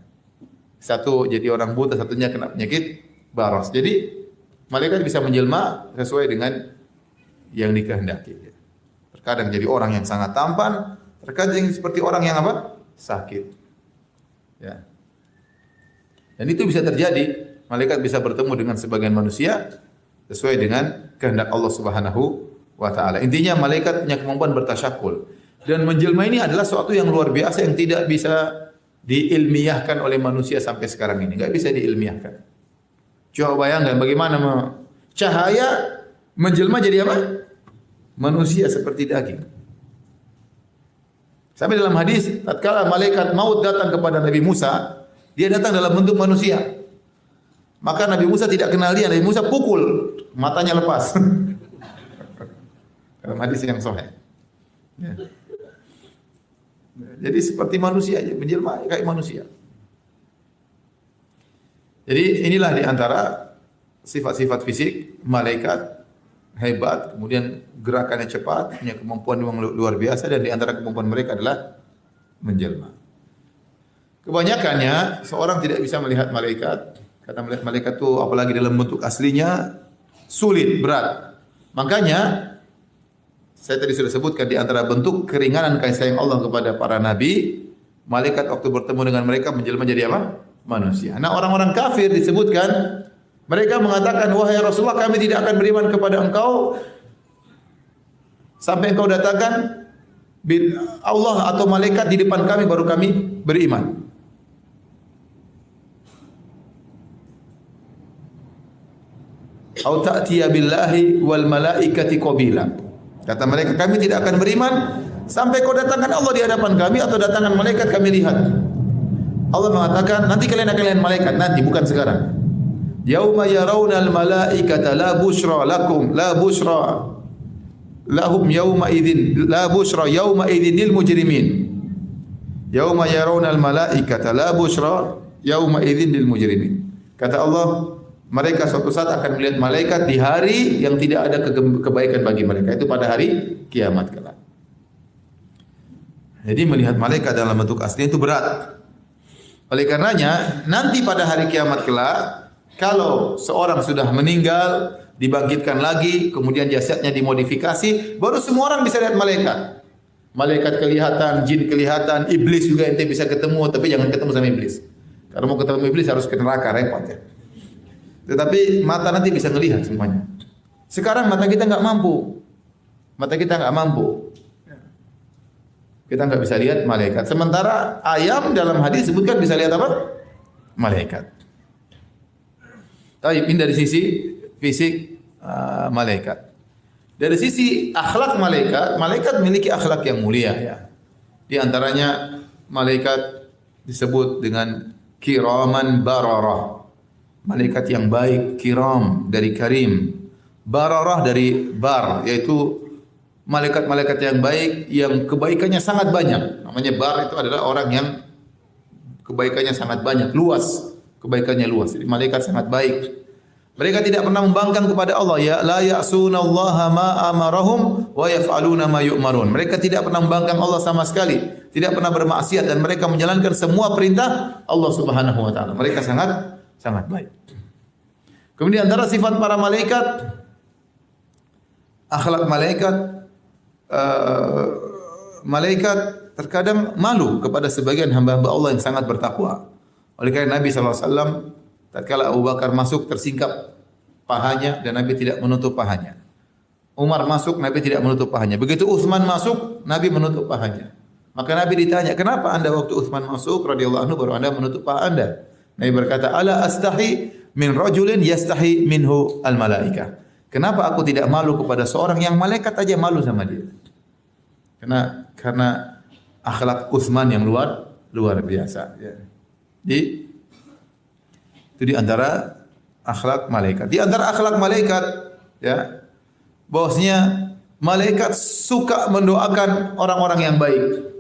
Satu jadi orang buta, satunya kena penyakit baros. Jadi malaikat bisa menjelma sesuai dengan yang dikehendaki. Terkadang jadi orang yang sangat tampan, terkadang seperti orang yang apa? Sakit. Ya. Dan itu bisa terjadi. Malaikat bisa bertemu dengan sebagian manusia sesuai dengan kehendak Allah Subhanahu wa taala. Intinya malaikat punya kemampuan bertasyakul. Dan menjelma ini adalah sesuatu yang luar biasa yang tidak bisa diilmiahkan oleh manusia sampai sekarang ini. Enggak bisa diilmiahkan. Coba bayangkan bagaimana cahaya menjelma jadi apa? Manusia seperti daging. Sampai dalam hadis, tatkala malaikat maut datang kepada Nabi Musa, dia datang dalam bentuk manusia. Maka Nabi Musa tidak kenal dia, Nabi Musa pukul, matanya lepas. Dalam hadis yang sahih. Ya. Jadi seperti manusia aja, menjelma kayak manusia. Jadi inilah di antara sifat-sifat fisik malaikat hebat, kemudian gerakannya cepat, punya kemampuan yang luar biasa, dan di antara kemampuan mereka adalah menjelma. Kebanyakannya seorang tidak bisa melihat malaikat. Kata melihat malaikat itu apalagi dalam bentuk aslinya sulit, berat. Makanya saya tadi sudah sebutkan di antara bentuk keringanan kasih sayang Allah kepada para nabi, malaikat waktu bertemu dengan mereka menjelma jadi apa? Manusia. Nah, orang-orang kafir disebutkan mereka mengatakan, wahai Rasulullah, kami tidak akan beriman kepada engkau sampai engkau datangkan Allah atau malaikat di depan kami baru kami beriman. Au ta'tiya billahi wal malaikati qabila. Kata mereka, kami tidak akan beriman sampai kau datangkan Allah di hadapan kami atau datangkan malaikat kami lihat. Allah mengatakan, nanti kalian akan lihat malaikat, nanti bukan sekarang. Yauma yarawnal malaikata la busyra lakum la busyra lahum yauma idzin la busyra yauma idzin lil mujrimin. Yauma yarawnal malaikata la busyra yauma idzin lil mujrimin. Kata Allah, mereka suatu saat akan melihat malaikat di hari yang tidak ada kebaikan bagi mereka, itu pada hari kiamat kelak. Jadi melihat malaikat dalam bentuk asli itu berat. Oleh karenanya nanti pada hari kiamat kelak, kalau seorang sudah meninggal, dibangkitkan lagi, kemudian jasadnya dimodifikasi, baru semua orang bisa lihat malaikat. Malaikat kelihatan, jin kelihatan, iblis juga ente bisa ketemu, tapi jangan ketemu sama iblis. Kalau mau ketemu iblis harus ke neraka, repot ya. Tetapi mata nanti bisa melihat semuanya. Sekarang mata kita enggak mampu. Mata kita enggak mampu. Kita enggak bisa lihat malaikat. Sementara ayam dalam hadis sebutkan bisa lihat apa? Malaikat. Tapi ini dari sisi fisik malaikat. Dari sisi akhlak malaikat, malaikat memiliki akhlak yang mulia ya. Di antaranya malaikat disebut dengan kiraman bararah. Malaikat yang baik, kiram dari karim, bararah dari bar, yaitu malaikat-malaikat yang baik yang kebaikannya sangat banyak. Namanya bar itu adalah orang yang kebaikannya sangat banyak, luas, kebaikannya luas. Jadi malaikat sangat baik. Mereka tidak pernah membangkang kepada Allah, ya la ya'sunallaha ma amarahum wa yaf'aluna ma yu'marun. Mereka tidak pernah membangkang Allah sama sekali, tidak pernah bermaksiat dan mereka menjalankan semua perintah Allah Subhanahu wa taala. Mereka sangat baik. Kemudian antara sifat para malaikat, akhlak malaikat, malaikat terkadang malu kepada sebagian hamba-hamba Allah yang sangat bertakwa. Oleh karena Nabi SAW, tatkala Abu Bakar masuk tersingkap pahanya dan Nabi tidak menutup pahanya. Umar masuk, Nabi tidak menutup pahanya. Begitu Utsman masuk, Nabi menutup pahanya. Maka Nabi ditanya, kenapa anda waktu Utsman masuk radhiyallahu anhu baru anda menutup paha anda? Nabi berkata, ala astahi min rajulin yastahi minhu al malaikah. Kenapa aku tidak malu kepada seorang yang malaikat aja malu sama dia? Karena akhlak Utsman yang luar biasa. Ya. Itu di antara akhlak malaikat. Di antara akhlak malaikat, ya, bahwasanya malaikat suka mendoakan orang-orang yang baik.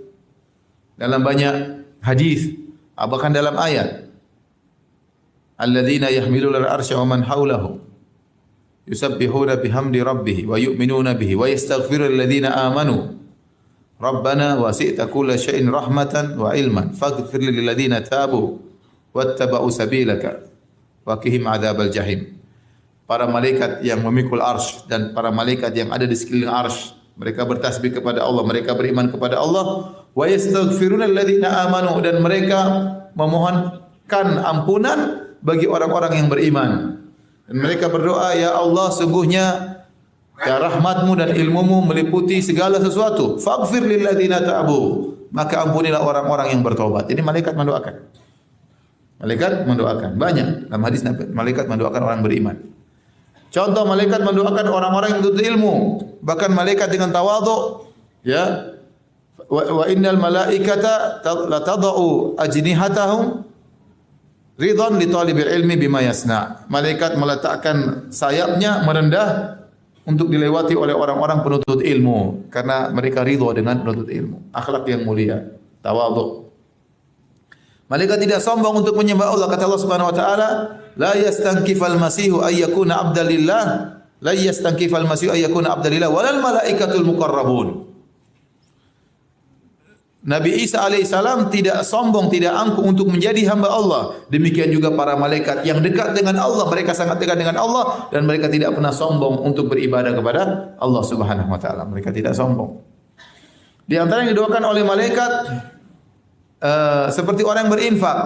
Dalam banyak hadis, bahkan dalam ayat, alladzina yahmiluna al-arsya wa man hawlahu yusabbihuna bihamdi rabbih wa yu'minuna bihi wa yastaghfiruna lilladzina amanu rabbana wasi'ta kulla syai'in rahmatan wa ilman faghfir lil ladzina tabu wattaba'u sabilaka wa qihim adzabal jahim. Para malaikat yang memikul arsy dan para malaikat yang ada di sekeliling arsy, mereka bertasbih kepada Allah, mereka beriman kepada Allah, wa yastaghfiruna lilladzina amanu, dan mereka memohonkan ampunan bagi orang-orang yang beriman. Dan mereka berdoa, ya Allah, sungguhnya ya rahmatmu dan ilmumu meliputi segala sesuatu. Faghfir lilladzina tabu, maka ampunilah orang-orang yang bertobat. Jadi malaikat mendoakan. Malaikat mendoakan. Banyak dalam hadis malaikat mendoakan orang beriman. Contoh malaikat mendoakan orang-orang yang menuntut ilmu. Bahkan malaikat dengan tawadhu, ya, wa innal malaikata la tadau ajnihatahum ridhan li talibil ilmi bima yasna. Malaikat meletakkan sayapnya merendah untuk dilewati oleh orang-orang penuntut ilmu karena mereka ridha dengan penuntut ilmu. Akhlak yang mulia, tawadhu. Malaikat tidak sombong untuk menyembah Allah. Kata Allah Subhanahu wa taala, la yastankifal masihu ay yakuna abdalillah, la yastankifal masihu ay yakuna abdalillah walal malaikatul muqarrabun. Nabi Isa alaihissalam tidak sombong, tidak angkuh untuk menjadi hamba Allah. Demikian juga para malaikat yang dekat dengan Allah, mereka sangat dekat dengan Allah dan mereka tidak pernah sombong untuk beribadah kepada Allah Subhanahu wa taala. Mereka tidak sombong. Di antara yang didoakan oleh malaikat seperti orang yang berinfak,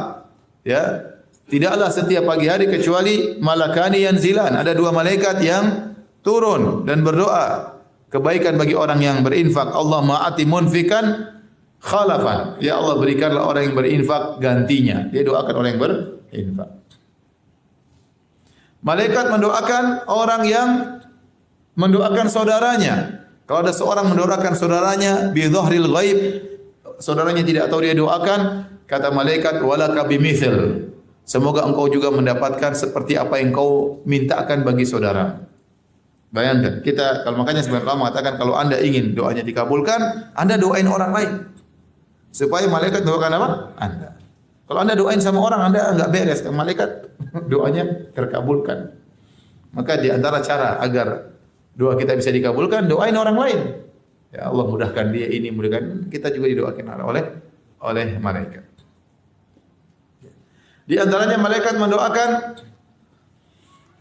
ya, tidaklah setiap pagi hari kecuali malakani yanzilan, ada dua malaikat yang turun dan berdoa kebaikan bagi orang yang berinfak. Allah ma'ati munfikan khalafan, ya Allah berikanlah orang yang berinfak gantinya. Dia doakan orang yang berinfak. Malaikat mendoakan orang yang mendoakan saudaranya. Kalau ada seorang mendoakan saudaranya bi dhahril ghaib, saudaranya tidak tahu dia doakan, kata malaikat walaka bimithil, semoga engkau juga mendapatkan seperti apa yang kau mintakan bagi saudara. Bayangkan, kita kalau makanya sebenarnya Allah mengatakan kalau Anda ingin doanya dikabulkan, Anda doain orang lain supaya malaikat doakan apa? Anda. Kalau Anda doain sama orang, Anda enggak beres, malaikat doanya terkabulkan. Maka di antara cara agar doa kita bisa dikabulkan, doain orang lain. Ya Allah mudahkan dia ini, mudahkan kita juga didoakan oleh malaikat. Di antaranya malaikat mendoakan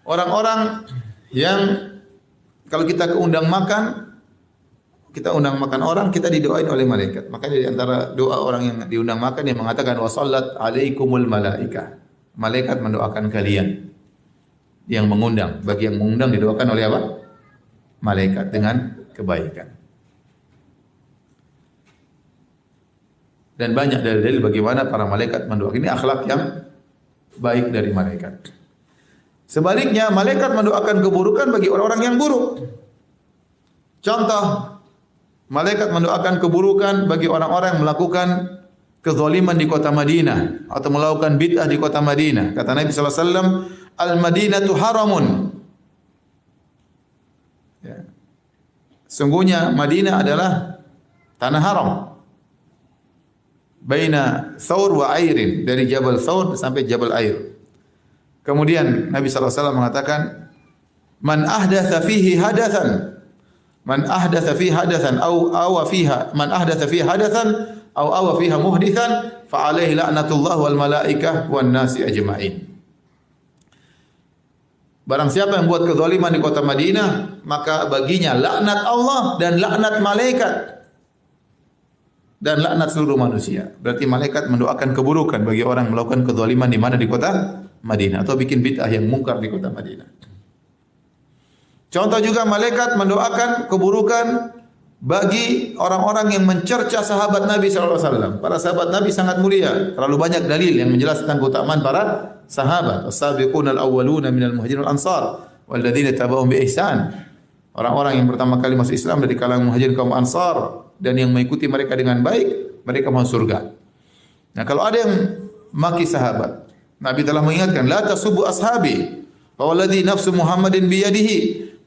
orang-orang yang kalau kita undang makan, kita undang makan orang, kita didoain oleh malaikat. Makanya di antara doa orang yang diundang makan yang mengatakan wasallat alaikumul malaikah. Malaikat mendoakan kalian yang mengundang. Bagi yang mengundang didoakan oleh apa? Malaikat dengan kebaikan. Dan banyak dalil-dalil bagaimana para malaikat mendoakan. Ini akhlak yang baik dari malaikat. Sebaliknya, malaikat mendoakan keburukan bagi orang-orang yang buruk. Contoh, malaikat mendoakan keburukan bagi orang-orang yang melakukan kezaliman di kota Madinah atau melakukan bid'ah di kota Madinah. Kata Nabi sallallahu alaihi wasallam, "Al-Madinatu haramun." Ya. Sungguhnya Madinah adalah tanah haram. baina Thawr wa Airin, dari Jabal Thawr sampai Jabal Air. Kemudian Nabi sallallahu alaihi wasallam mengatakan, man ahdatsa fihi hadatsan, man ahdatsa fihi hadatsan aw awa fiha, man ahdatsa fihi hadatsan aw awa fiha muhditsan fa alaihi la'natullah wal malaikah wan nasi ajma'in. Barang siapa yang buat kezaliman di kota Madinah, maka baginya laknat Allah dan laknat malaikat dan laknat seluruh manusia. Berarti malaikat mendoakan keburukan bagi orang yang melakukan kezaliman di mana, di kota Madinah, atau bikin bid'ah yang mungkar di kota Madinah. Contoh juga malaikat mendoakan keburukan bagi orang-orang yang mencerca sahabat Nabi sallallahu alaihi wasallam. Para sahabat Nabi sangat mulia, terlalu banyak dalil yang menjelaskan keutamaan para sahabat. As-sabiqunal awwaluna minal muhajirin wal ansar wal ladzina tabauhum bi ihsan. Orang-orang yang pertama kali masuk Islam dari kalangan muhajirin kaum ansar dan yang mengikuti mereka dengan baik, mereka masuk surga. Nah, kalau ada yang maki sahabat, Nabi telah mengingatkan, la tasubbu ashabi, fa walladzi nafsu Muhammadin bi yadihi,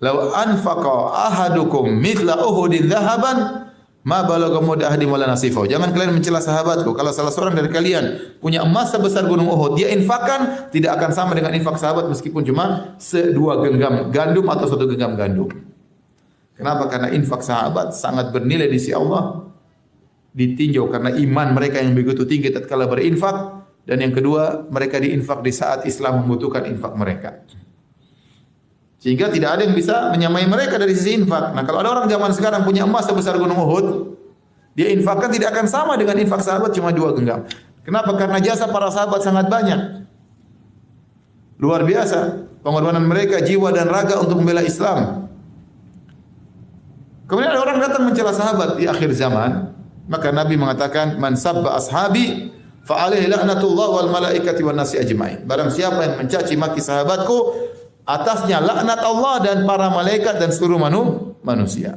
law anfaqa ahadukum mithla Uhudin dhahaban ma balagha mudda ahadi wala nasifa. Jangan kalian mencela sahabatku. Kalau salah seorang dari kalian punya emas sebesar gunung Uhud, dia infakkan, tidak akan sama dengan infak sahabat meskipun cuma sedua genggam gandum atau satu genggam gandum. Kenapa? Karena infak sahabat sangat bernilai di sisi Allah, ditinjau karena iman mereka yang begitu tinggi tatkala berinfak, dan yang kedua, mereka diinfak di saat Islam membutuhkan infak mereka. Sehingga tidak ada yang bisa menyamai mereka dari sisi infak. Nah, kalau ada orang zaman sekarang punya emas sebesar gunung Uhud, dia infakkan tidak akan sama dengan infak sahabat cuma 2 genggam. Kenapa? Karena jasa para sahabat sangat banyak. Luar biasa pengorbanan mereka jiwa dan raga untuk membela Islam. Kemudian ada orang datang mencela sahabat di akhir zaman, maka Nabi mengatakan, man sabba ashabi fa alaihi la'natullah wal malaikati wan nasi ajmain. Barang siapa yang mencaci maki sahabatku, atasnya laknat Allah dan para malaikat dan seluruh manusia.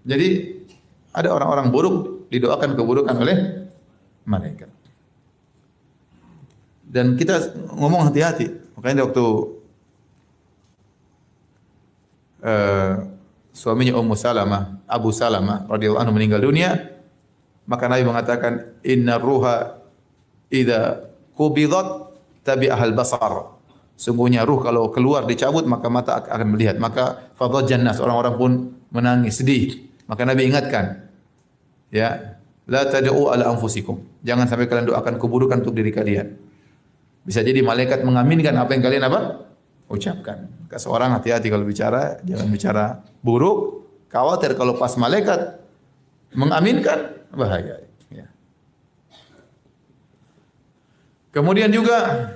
Jadi ada orang-orang buruk didoakan keburukan oleh malaikat. Dan kita ngomong hati-hati. Makanya waktu suaminya Ummu Salamah, Abu Salamah radhiyallahu anhu meninggal dunia, maka Nabi mengatakan, inna ruha idza qubidat tabi'ahal basar. Sungguhnya ruh kalau keluar dicabut maka mata akan melihat. Maka fadhajjan nas, orang-orang pun menangis sedih. Maka Nabi ingatkan, ya, la tad'u ala anfusikum. Jangan sampai kalian doakan keburukan untuk diri kalian. Bisa jadi malaikat mengaminkan apa yang kalian ucapkan. Maka seorang hati-hati kalau bicara, jangan bicara buruk. Khawatir kalau pas malaikat mengaminkan, bahaya. Ya. Kemudian juga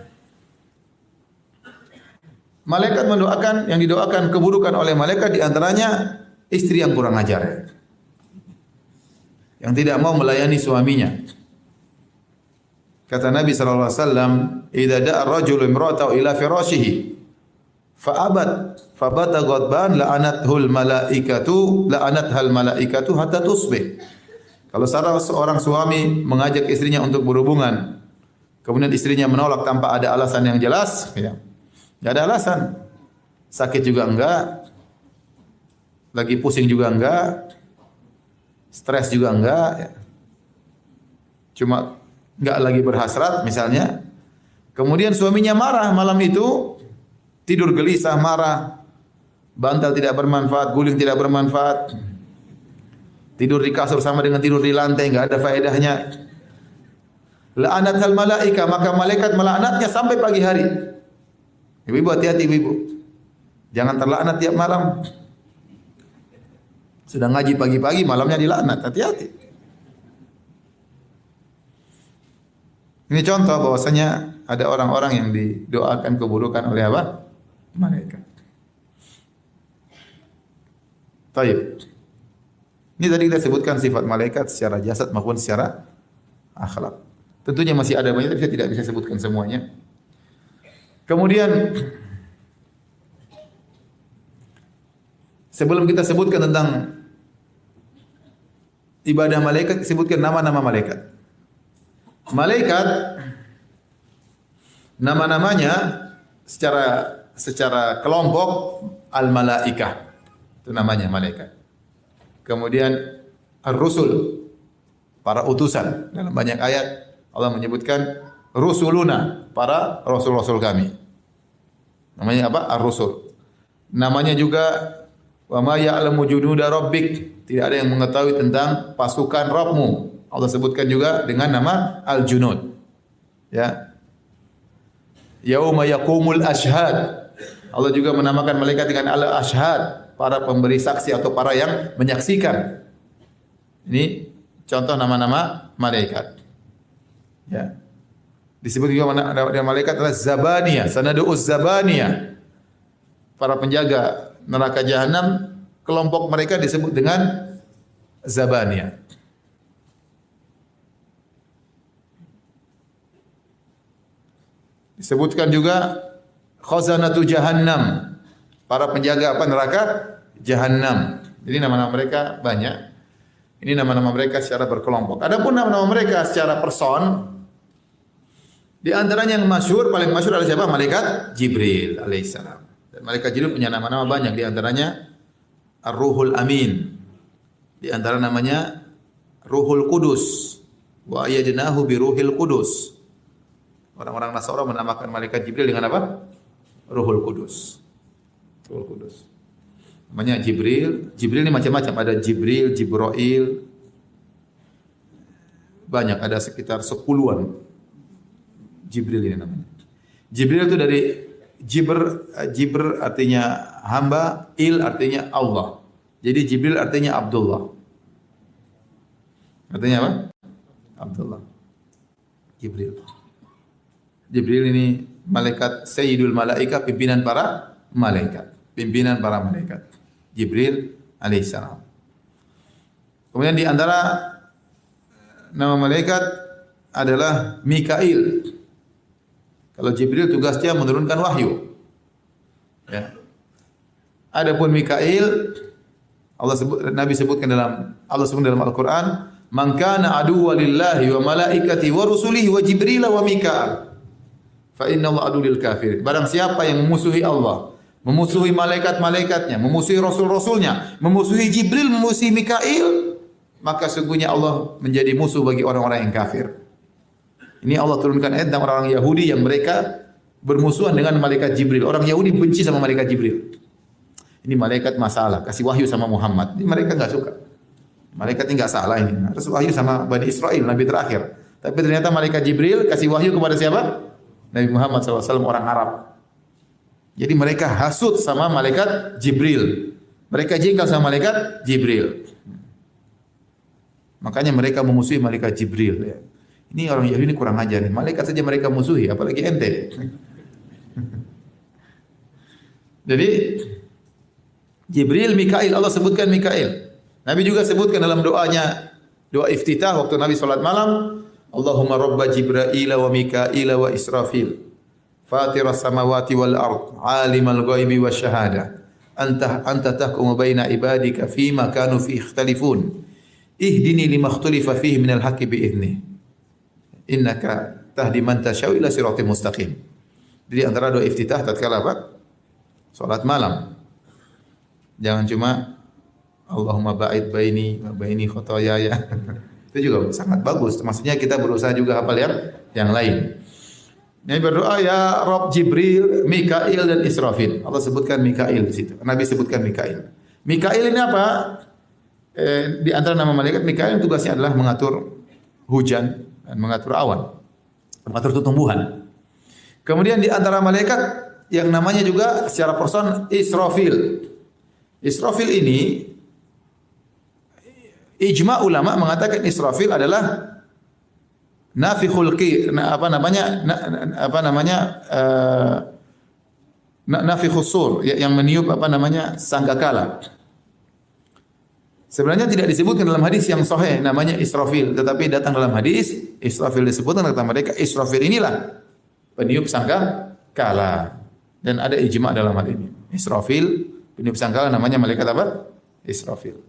malaikat mendoakan, yang didoakan keburukan oleh malaikat di antaranya istri yang kurang ajar, yang tidak mau melayani suaminya. Kata Nabi sallallahu alaihi wasallam, "Idza da'a ar-rajulu imra'atahu ila firashihi fa abat fa bata ghadban la'anathul malaikatu la'anathal malaikatu hatta tusbih." Kalau seorang suami mengajak istrinya untuk berhubungan, kemudian istrinya menolak tanpa ada alasan yang jelas, ya. Enggak ada alasan. Sakit juga enggak, lagi pusing juga enggak, stres juga enggak, ya. Cuma enggak lagi berhasrat misalnya. Kemudian suaminya marah malam itu, tidur gelisah, marah, bantal tidak bermanfaat, guling tidak bermanfaat, tidur di kasur sama dengan tidur di lantai, enggak ada faedahnya. La'anatal malaika, maka malaikat melaknatnya sampai pagi hari. Ibu-ibu hati-hati ibu-ibu. Jangan terlaknat tiap malam. Sudah ngaji pagi-pagi, malamnya dilaknat. Hati-hati. Ini contoh bahwasanya ada orang-orang yang didoakan keburukan oleh apa? Malaikat. Taib. Ini tadi kita sebutkan sifat malaikat secara jasad maupun secara akhlak. Tentunya masih ada banyak, tapi saya tidak bisa sebutkan semuanya. Kemudian sebelum kita sebutkan tentang ibadah malaikat, sebutkan nama-nama malaikat. Malaikat nama-namanya secara kelompok al-malaikah. Itu namanya malaikat. Kemudian ar-rusul, para utusan. Dalam banyak ayat Allah menyebutkan rusuluna, para rasul-rasul kami. Namanya apa? Ar-Rusul. Namanya juga wa ma ya'lamu junuda rabbik. Tidak ada yang mengetahui tentang pasukan Rabbmu. Allah sebutkan juga dengan nama Al-Junud. Ya. Yauma yaqumul ashhad. Allah juga menamakan malaikat dengan al-ashhad, para pemberi saksi atau para yang menyaksikan. Ini contoh nama-nama malaikat. Ya. Disebut juga nama malaikat adalah Zabaniyah, sanadu'uz Zabaniyah. Para penjaga neraka jahanam, kelompok mereka disebut dengan Zabaniyah. Disebutkan juga khazanatu jahannam, para penjaga apa neraka jahanam. Jadi nama-nama mereka banyak. Ini nama-nama mereka secara berkelompok. Adapun nama-nama mereka secara person, di antaranya yang masyhur, paling masyhur adalah siapa? Malaikat Jibril alaihissalam. Dan malaikat Jibril punya nama-nama banyak, di antaranya Ar-Ruhul Amin. Di antara namanya Ruhul Kudus. Wa ayyadnahu bi Ruhil Kudus. Orang-orang Nasara menamakan malaikat Jibril dengan apa? Ruhul Kudus. Ruhul Kudus. Namanya Jibril. Jibril ini macam-macam. Ada Jibril, Jibrail. Banyak, ada sekitar 10-an. Jibril ini namanya. Jibril itu dari Jibr artinya hamba, Il artinya Allah. Jadi Jibril artinya Abdullah. Artinya apa? Abdullah. Jibril. Jibril ini malaikat Sayyidul Malaika, pimpinan para malaikat. Pimpinan para malaikat. Jibril alaihissalam. Kemudian di antara nama malaikat adalah Mikail. Kalau Jibril tugasnya menurunkan wahyu. Ya. Adapun Mikail, Nabi sebutkan dalam Al-Qur'an, "Man kana aduwwan lillahi wa malaikatihi wa rusulihi wa Jibril wa Mikail, fa inna Allah adu lil kafirin." Barang siapa yang memusuhi Allah, memusuhi malaikat-malaikatnya, memusuhi rasul-rasulnya, memusuhi Jibril, memusuhi Mikail, maka sungguhnya Allah menjadi musuh bagi orang-orang yang kafir. Ini Allah turunkan ayat tentang orang Yahudi yang mereka bermusuhan dengan malaikat Jibril. Orang Yahudi benci sama malaikat Jibril. Ini malaikat masalah, kasih wahyu sama Muhammad. Ini mereka enggak suka. Malaikat ini enggak salah ini. Harus wahyu sama Bani Israel, Nabi terakhir. Tapi ternyata malaikat Jibril kasih wahyu kepada siapa? Nabi Muhammad SAW, orang Arab. Jadi mereka hasut sama malaikat Jibril. Mereka jengkel sama malaikat Jibril. Makanya mereka memusuhi malaikat Jibril. Ya. Ini orang Yahudi ini kurang ajar. Malaikat saja mereka musuhi, apalagi ente. Jadi Jibril, Mikail, Allah sebutkan Mikail. Nabi juga sebutkan dalam doanya, doa iftitah waktu Nabi salat malam, Allahumma rabba Jibril wa Mikail wa Israfil, fatiras samawati wal ard, alimal ghaibi wasyahada, anta tahkumu baina ibadika fima kanu fi ikhtalifun, ihdini lima ikhtalifa fihi minal haqqi bi idzni, innaka tahdi man tasyau ila siratal mustaqim. Jadi antara doa iftitah tatkala apa? Salat malam. Jangan cuma Allahumma ba'id baini wa baini khotoyaya. Itu juga sangat bagus. Maksudnya kita berusaha juga hafal yang lain. Nabi berdoa ya Rabb Jibril, Mikail dan Israfil. Allah sebutkan Mikail di situ. Nabi sebutkan Mikail. Mikail ini apa? Di antara nama malaikat Mikail tugasnya adalah mengatur hujan dan mengatur awan, mengatur tumbuhan. Kemudian di antara malaikat yang namanya juga secara person Israfil. Israfil ini ijma ulama mengatakan Israfil adalah nafikhul nafikhus sur yang meniup sangkakala. Sebenarnya tidak disebutkan dalam hadis yang sahih namanya Israfil, tetapi datang dalam hadis Israfil disebutkan kata mereka Israfil inilah peniup sangkakala dan ada ijma dalam hal ini. Israfil peniup sangkakala namanya malaikat apa? Israfil.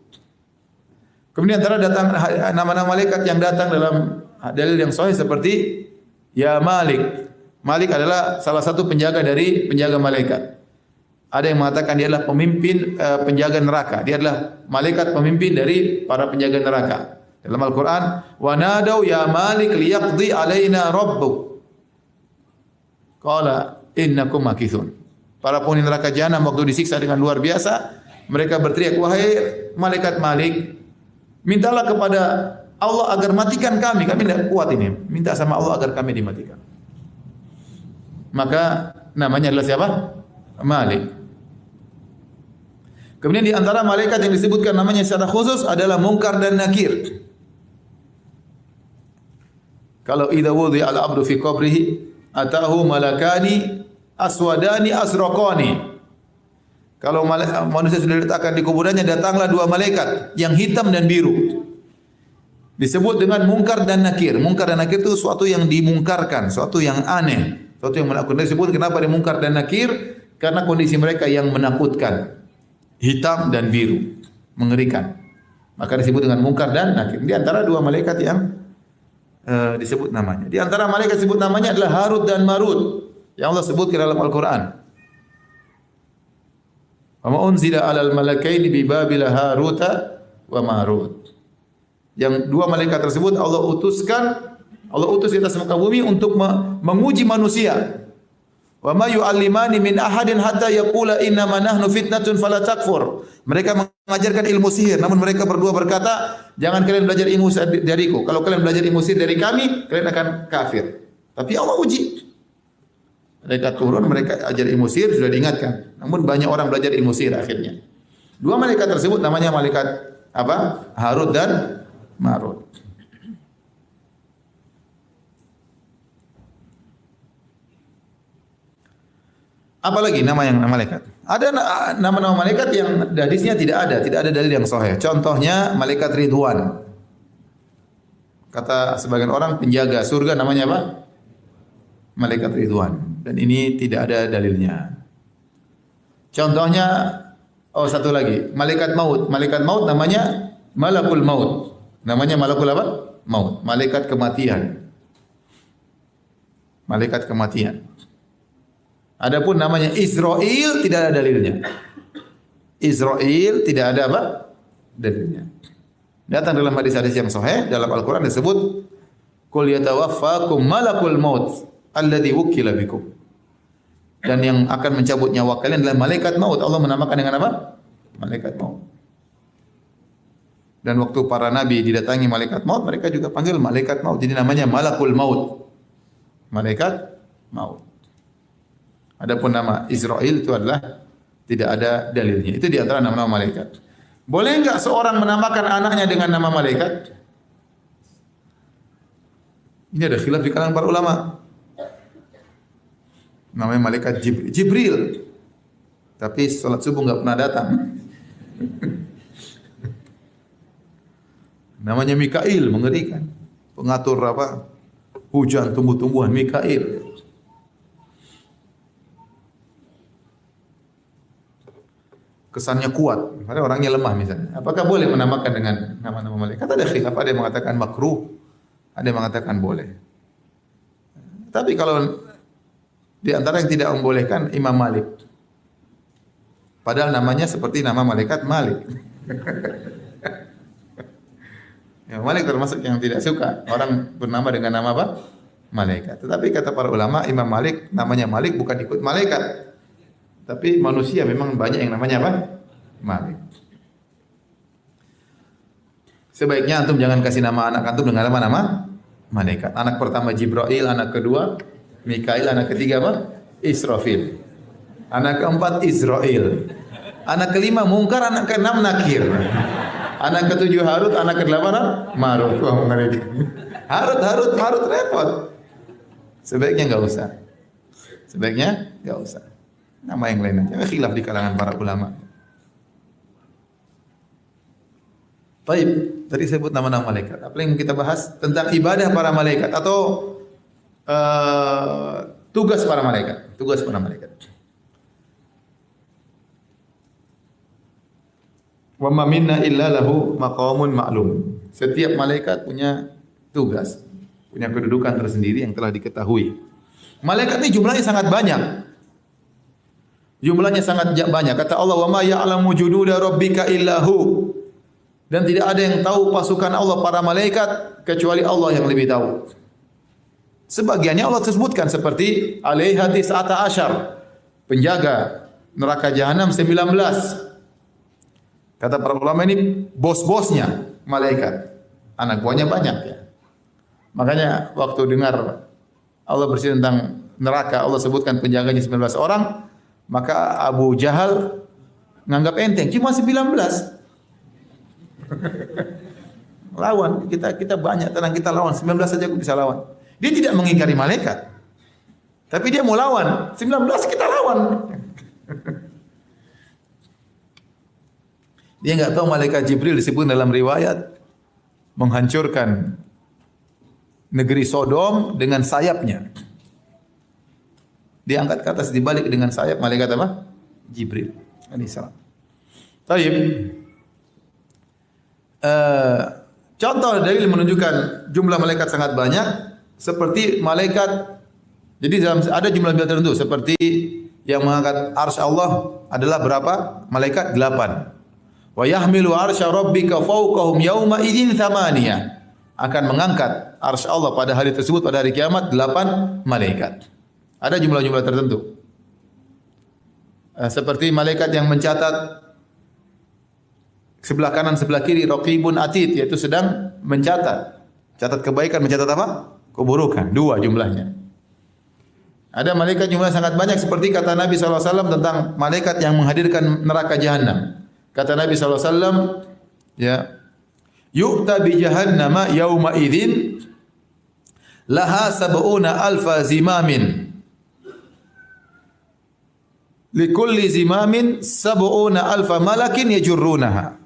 Kemudian antara datang nama-nama malaikat yang datang dalam dalil yang sahih seperti ya Malik. Malik adalah salah satu penjaga dari penjaga malaikat. Ada yang mengatakan dia adalah pemimpin penjaga neraka. Dia adalah malaikat pemimpin dari para penjaga neraka. Dalam Al-Quran, wa nadau ya Malik liyaqdi alaina rabbuk. Qala innakum makithun. Para penghuni neraka jahanam waktu disiksa dengan luar biasa, mereka berteriak, wahai malaikat Malik, mintalah kepada Allah agar matikan kami tidak kuat ini. Minta sama Allah agar kami dimatikan. Maka namanya adalah siapa? Malik. Kemudian di antara malaikat yang disebutkan namanya secara khusus adalah Munkar dan Nakir. Kalau idza wudi'a al-'abdu fi qabrihi atahu malakani aswadani asraqani. Kalau manusia sudah diletakkan di kuburannya, datanglah dua malaikat yang hitam dan biru. Disebut dengan Munkar dan Nakir. Munkar dan Nakir itu suatu yang dimungkarkan, suatu yang aneh, suatu yang menakutkan. Disebut kenapa di Munkar dan Nakir? Karena kondisi mereka yang menakutkan, hitam dan biru, mengerikan. Maka disebut dengan Munkar dan Nakir. Di antara dua malaikat yang disebut namanya. Di antara malaikat disebut namanya adalah Harut dan Marut yang Allah sebutkan dalam Al-Quran. Wa ma unzila 'alal malakaini bi Babila Haruta wa Marut. Yang dua malaikat tersebut Allah utus di atas muka bumi untuk menguji manusia. Wa ma yu'allimani min ahadin hatta yaqula innama nahnu fitnatun fala takfur. Mereka mengajarkan ilmu sihir, namun mereka berdua berkata, jangan kalian belajar ilmu dariku. Kalau kalian belajar ilmu sihir dari kami, kalian akan kafir. Tapi Allah uji. Mereka turun, mereka ajar ilmu sihir, sudah diingatkan. Namun banyak orang belajar ilmu sihir akhirnya. Dua malaikat tersebut namanya malaikat apa? Harut dan Marut. Apalagi nama malaikat? Ada nama-nama malaikat yang hadisnya tidak ada dalil yang sahih. Contohnya malaikat Ridwan. Kata sebagian orang penjaga surga namanya apa? Malaikat Ridwan. Dan ini tidak ada dalilnya. Contohnya, satu lagi, malaikat maut. Malaikat maut namanya Malakul Maut. Namanya Malakul apa? Maut. Malaikat kematian. Malaikat kematian. Adapun namanya Israel tidak ada dalilnya. Israel tidak ada apa? Dalilnya. Datang dalam hadis-hadis yang sahih dalam Al-Quran disebut qul yatawaffakum malakul maut alladzi wukila bikum. Dan yang akan mencabut nyawa kalian adalah malaikat maut. Allah menamakan dengan apa? Malaikat maut. Dan waktu para nabi didatangi malaikat maut, mereka juga panggil malaikat maut. Jadi namanya malakul maut. Malaikat maut. Adapun nama Israel itu adalah tidak ada dalilnya. Itu di antara nama-nama malaikat. Boleh enggak seorang menamakan anaknya dengan nama malaikat? Ini ada khilaf di kalangan para ulama. Namanya malaikat Jibril. Tapi salat subuh enggak pernah datang. Namanya Mikail, mengerikan. Pengatur apa? Hujan tumbuh-tumbuhan, Mikail. Kesannya kuat, padahal orangnya lemah misalnya. Apakah boleh menamakan dengan nama-nama malaikat? Ada khilaf, ada yang mengatakan makruh, ada yang mengatakan boleh. Tapi kalau di antara yang tidak membolehkan Imam Malik. Padahal namanya seperti nama malaikat Malik. Imam Malik termasuk yang tidak suka orang bernama dengan nama apa? Malaikat. Tetapi kata para ulama, Imam Malik namanya Malik bukan ikut malaikat. Tapi manusia memang banyak yang namanya apa? Malik. Sebaiknya antum jangan kasih nama anak antum dengan nama malaikat. Anak pertama Jibril, anak kedua Mikail, anak ketiga apa? Israfil. Anak keempat Israel. Anak kelima Munkar, anak keenam Nakir. Anak ketujuh Harut, anak kedelapan Marut. Wah, mengerikan. Harut repot. Sebaiknya enggak usah. Sebaiknya enggak usah. Nama yang lain aja. Khilaf di kalangan para ulama. Baik, tadi saya sebut nama-nama malaikat. Apa yang kita bahas tentang ibadah para malaikat atau tugas para malaikat. Tugas para malaikat. Wa ma minna illa lahu maqamun ma'lum. Setiap malaikat punya tugas, punya kedudukan tersendiri yang telah diketahui. Malaikat ini jumlahnya sangat banyak. Jumlahnya sangat banyak. Kata Allah, "Wa ma ya'lamu jududa rabbika illahu." Dan tidak ada yang tahu pasukan Allah, para malaikat, kecuali Allah yang lebih tahu. Sebagiannya Allah sebutkan seperti alaiha tis'ata asyar, penjaga neraka jahanam 19. Kata para ulama ini bos-bosnya malaikat. Anak buahnya banyak ya. Makanya waktu dengar Allah bercerita tentang neraka, Allah sebutkan penjaganya 19 orang, maka Abu Jahal nganggap enteng, cuma 19. Lawan kita banyak, tenang, kita lawan 19 saja aku bisa lawan. Dia tidak mengingkari malaikat, tapi dia mau lawan 19, kita lawan. Dia enggak tahu malaikat Jibril disebut dalam riwayat menghancurkan negeri Sodom dengan sayapnya. Diangkat ke atas, dibalik dengan sayap malaikat apa? Jibril alaihissalam. Baik. Contoh dalil menunjukkan jumlah malaikat sangat banyak, seperti malaikat. Jadi ada jumlah tertentu, seperti yang mengangkat arsy Allah adalah berapa? Malaikat 8. Wa yahmilu arsya rabbika fawqahum yawma idzin thamaniyah. Akan mengangkat arsy Allah pada hari tersebut, pada hari kiamat, 8 malaikat. Ada jumlah-jumlah tertentu. Seperti malaikat yang mencatat sebelah kanan, sebelah kiri, raqibun atid, yaitu sedang mencatat. Catat kebaikan, mencatat apa? Keburukan. 2 jumlahnya. Ada malaikat jumlah sangat banyak, seperti kata Nabi SAW tentang malaikat yang menghadirkan neraka jahanam. Kata Nabi SAW, ya, yu'ta bi jahannama yawma idzin laha sab'una alfa zimamin. Likulli zimamin sab'una alfa malakin yajurrunaha.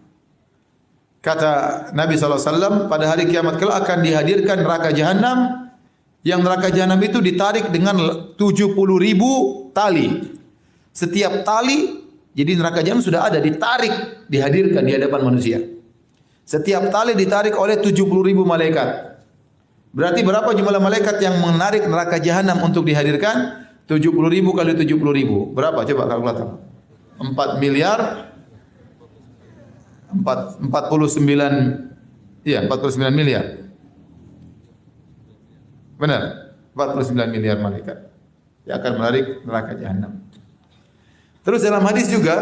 Kata Nabi SAW, pada hari kiamat kelak akan dihadirkan neraka jahanam, yang neraka jahanam itu ditarik dengan 70.000 tali. Setiap tali, jadi neraka jahanam sudah ada, ditarik, dihadirkan di hadapan manusia. Setiap tali ditarik oleh 70.000 malaikat. Berarti berapa jumlah malaikat yang menarik neraka jahanam untuk dihadirkan? 70.000 kali 70.000. Berapa? Coba kalkulator. 4 miliar 49 miliar. Benar? 49 miliar malaikat yang akan menarik neraka jahanam. Terus dalam hadis juga,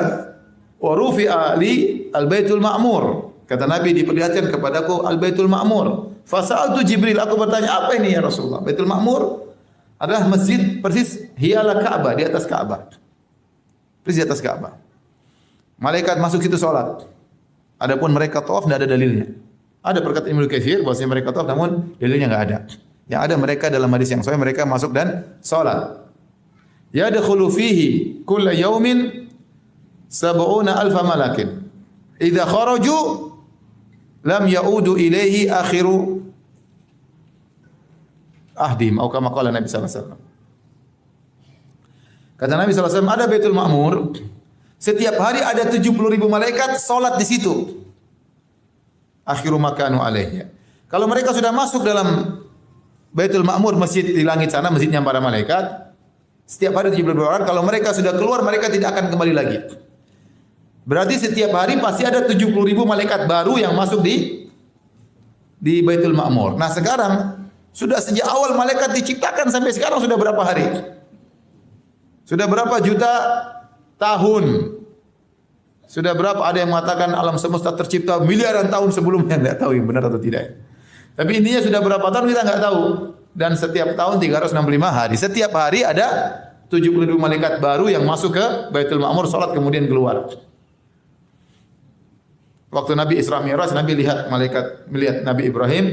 wa rufi'a li al-baitul ma'mur. Kata Nabi, diperlihatkan kepadaku al-baitul ma'mur. Fa sa'altu Jibril, aku bertanya, apa ini ya Rasulullah? Baitul ma'mur adalah masjid persis hiala Ka'bah, di atas Ka'bah. Persis di atas Ka'bah. Malaikat masuk situ salat. Adapun mereka tawaf tidak ada dalilnya. Ada perkataan Ibnu Katsir bahwasanya mereka tawaf, namun dalilnya enggak ada. Yang ada mereka dalam hadis yang sahih, mereka masuk dan salat. Yadkhulu fihi kull yaumin 70,000 malakin. Idza kharaju lam yaudu ilaihi akhiru ahdim, atau kama qala Nabi sallallahu alaihi wasallam. Kata Nabi sallallahu alaihi wasallam, ada Baitul Ma'mur, setiap hari ada 70.000 malaikat salat di situ. Akhiru makanu alaihi. Kalau mereka sudah masuk dalam Baitul Ma'mur, masjid di langit sana, masjidnya para malaikat, setiap hari 70.000 orang, kalau mereka sudah keluar, mereka tidak akan kembali lagi. Berarti setiap hari pasti ada 70.000 malaikat baru yang masuk di Baitul Ma'mur. Nah sekarang, sudah sejak awal malaikat diciptakan sampai sekarang sudah berapa hari? Sudah berapa juta tahun? Sudah berapa? Ada yang mengatakan alam semesta tercipta miliaran tahun sebelumnya, tidak tahu yang benar atau tidak. Tapi intinya sudah berapa tahun kita enggak tahu. Dan setiap tahun 365 hari. Setiap hari ada 70.000 malaikat baru yang masuk ke Baitul Ma'mur, salat kemudian keluar. Waktu Nabi Isra Mi'raj, Nabi melihat Nabi Ibrahim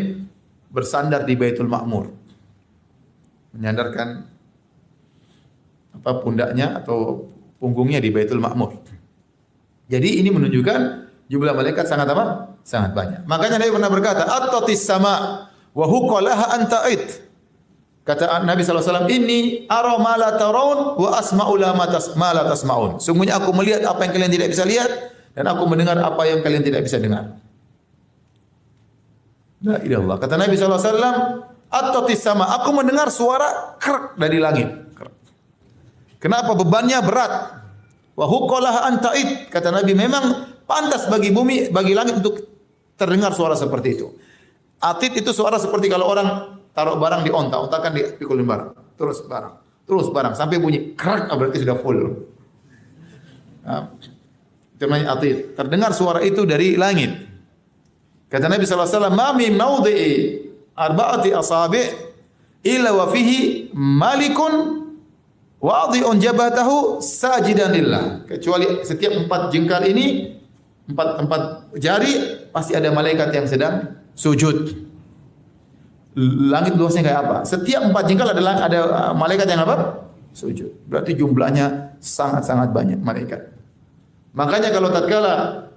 bersandar di Baitul Ma'mur. Menyandarkan pundaknya atau punggungnya di Baitul Ma'mur. Jadi ini menunjukkan jumlah malaikat sangat apa? Sangat banyak. Makanya Nabi pernah berkata, "At-tatis sama wa huqalaha anta'id." Kata Nabi SAW, "Inni ara ma la tarawun wa asma'u ma la tasma'un." Sungguhnya aku melihat apa yang kalian tidak bisa lihat dan aku mendengar apa yang kalian tidak bisa dengar. La ilaha illallah. Kata Nabi SAW, "At-tatis sama." Aku mendengar suara kerak dari langit. Kenapa? Bebannya berat. Wa huqalaha anta'id. Kata Nabi, memang pantas bagi bumi, bagi langit untuk terdengar suara seperti itu. Atid itu suara seperti kalau orang taruh barang di onta kan dipikulin barang, terus barang sampai bunyi kerak, berarti sudah full. Nah, itu namanya atid. Terdengar suara itu dari langit. Kata Nabi sallallahu alaihi wasallam, "Ma min mawdi'i arba'ati asabi' illa wa fihi malikun wadi'un jabatahu sajidan lillah." Kecuali setiap 4 jengkal ini, 4 jari, pasti ada malaikat yang sedang sujud. Langit luasnya kayak apa? Setiap 4 jengkal ada malaikat yang apa? Sujud. Berarti jumlahnya sangat-sangat banyak malaikat. Makanya kalau tatkala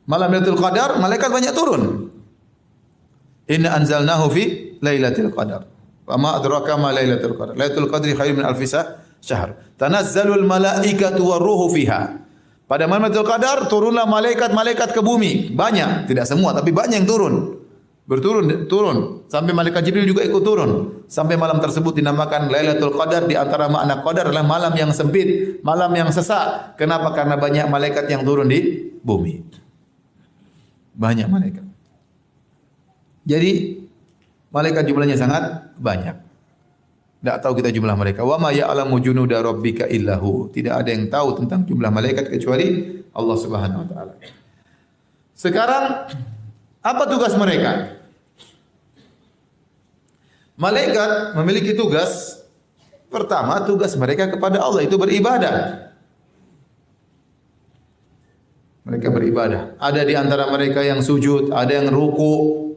malam Lailatul Qadar, malaikat banyak turun. Inna anzalnahu fi Lailatul Qadar. Wa ma adraka ma Lailatul Qadar. Lailatul Qadri khairun min alfi syahr. Tanazzalul malaikatu waruhu fiha. Pada malam Lailatul Qadar turunlah malaikat-malaikat ke bumi. Banyak, tidak semua tapi banyak yang turun. Turun sampai malaikat Jibril juga ikut turun. Sampai malam tersebut dinamakan Lailatul Qadar. Di antara makna qadar adalah malam yang sempit, malam yang sesak. Kenapa? Karena banyak malaikat yang turun di bumi. Banyak malaikat. Jadi malaikat jumlahnya sangat banyak. Tidak tahu kita jumlah mereka. Wa ma ya'lamu junuda rabbika illahu. Tidak ada yang tahu tentang jumlah malaikat kecuali Allah Subhanahu wa taala. Sekarang apa tugas mereka? Malaikat memiliki tugas. Pertama, tugas mereka kepada Allah itu beribadah. Mereka beribadah. Ada di antara mereka yang sujud, ada yang ruku,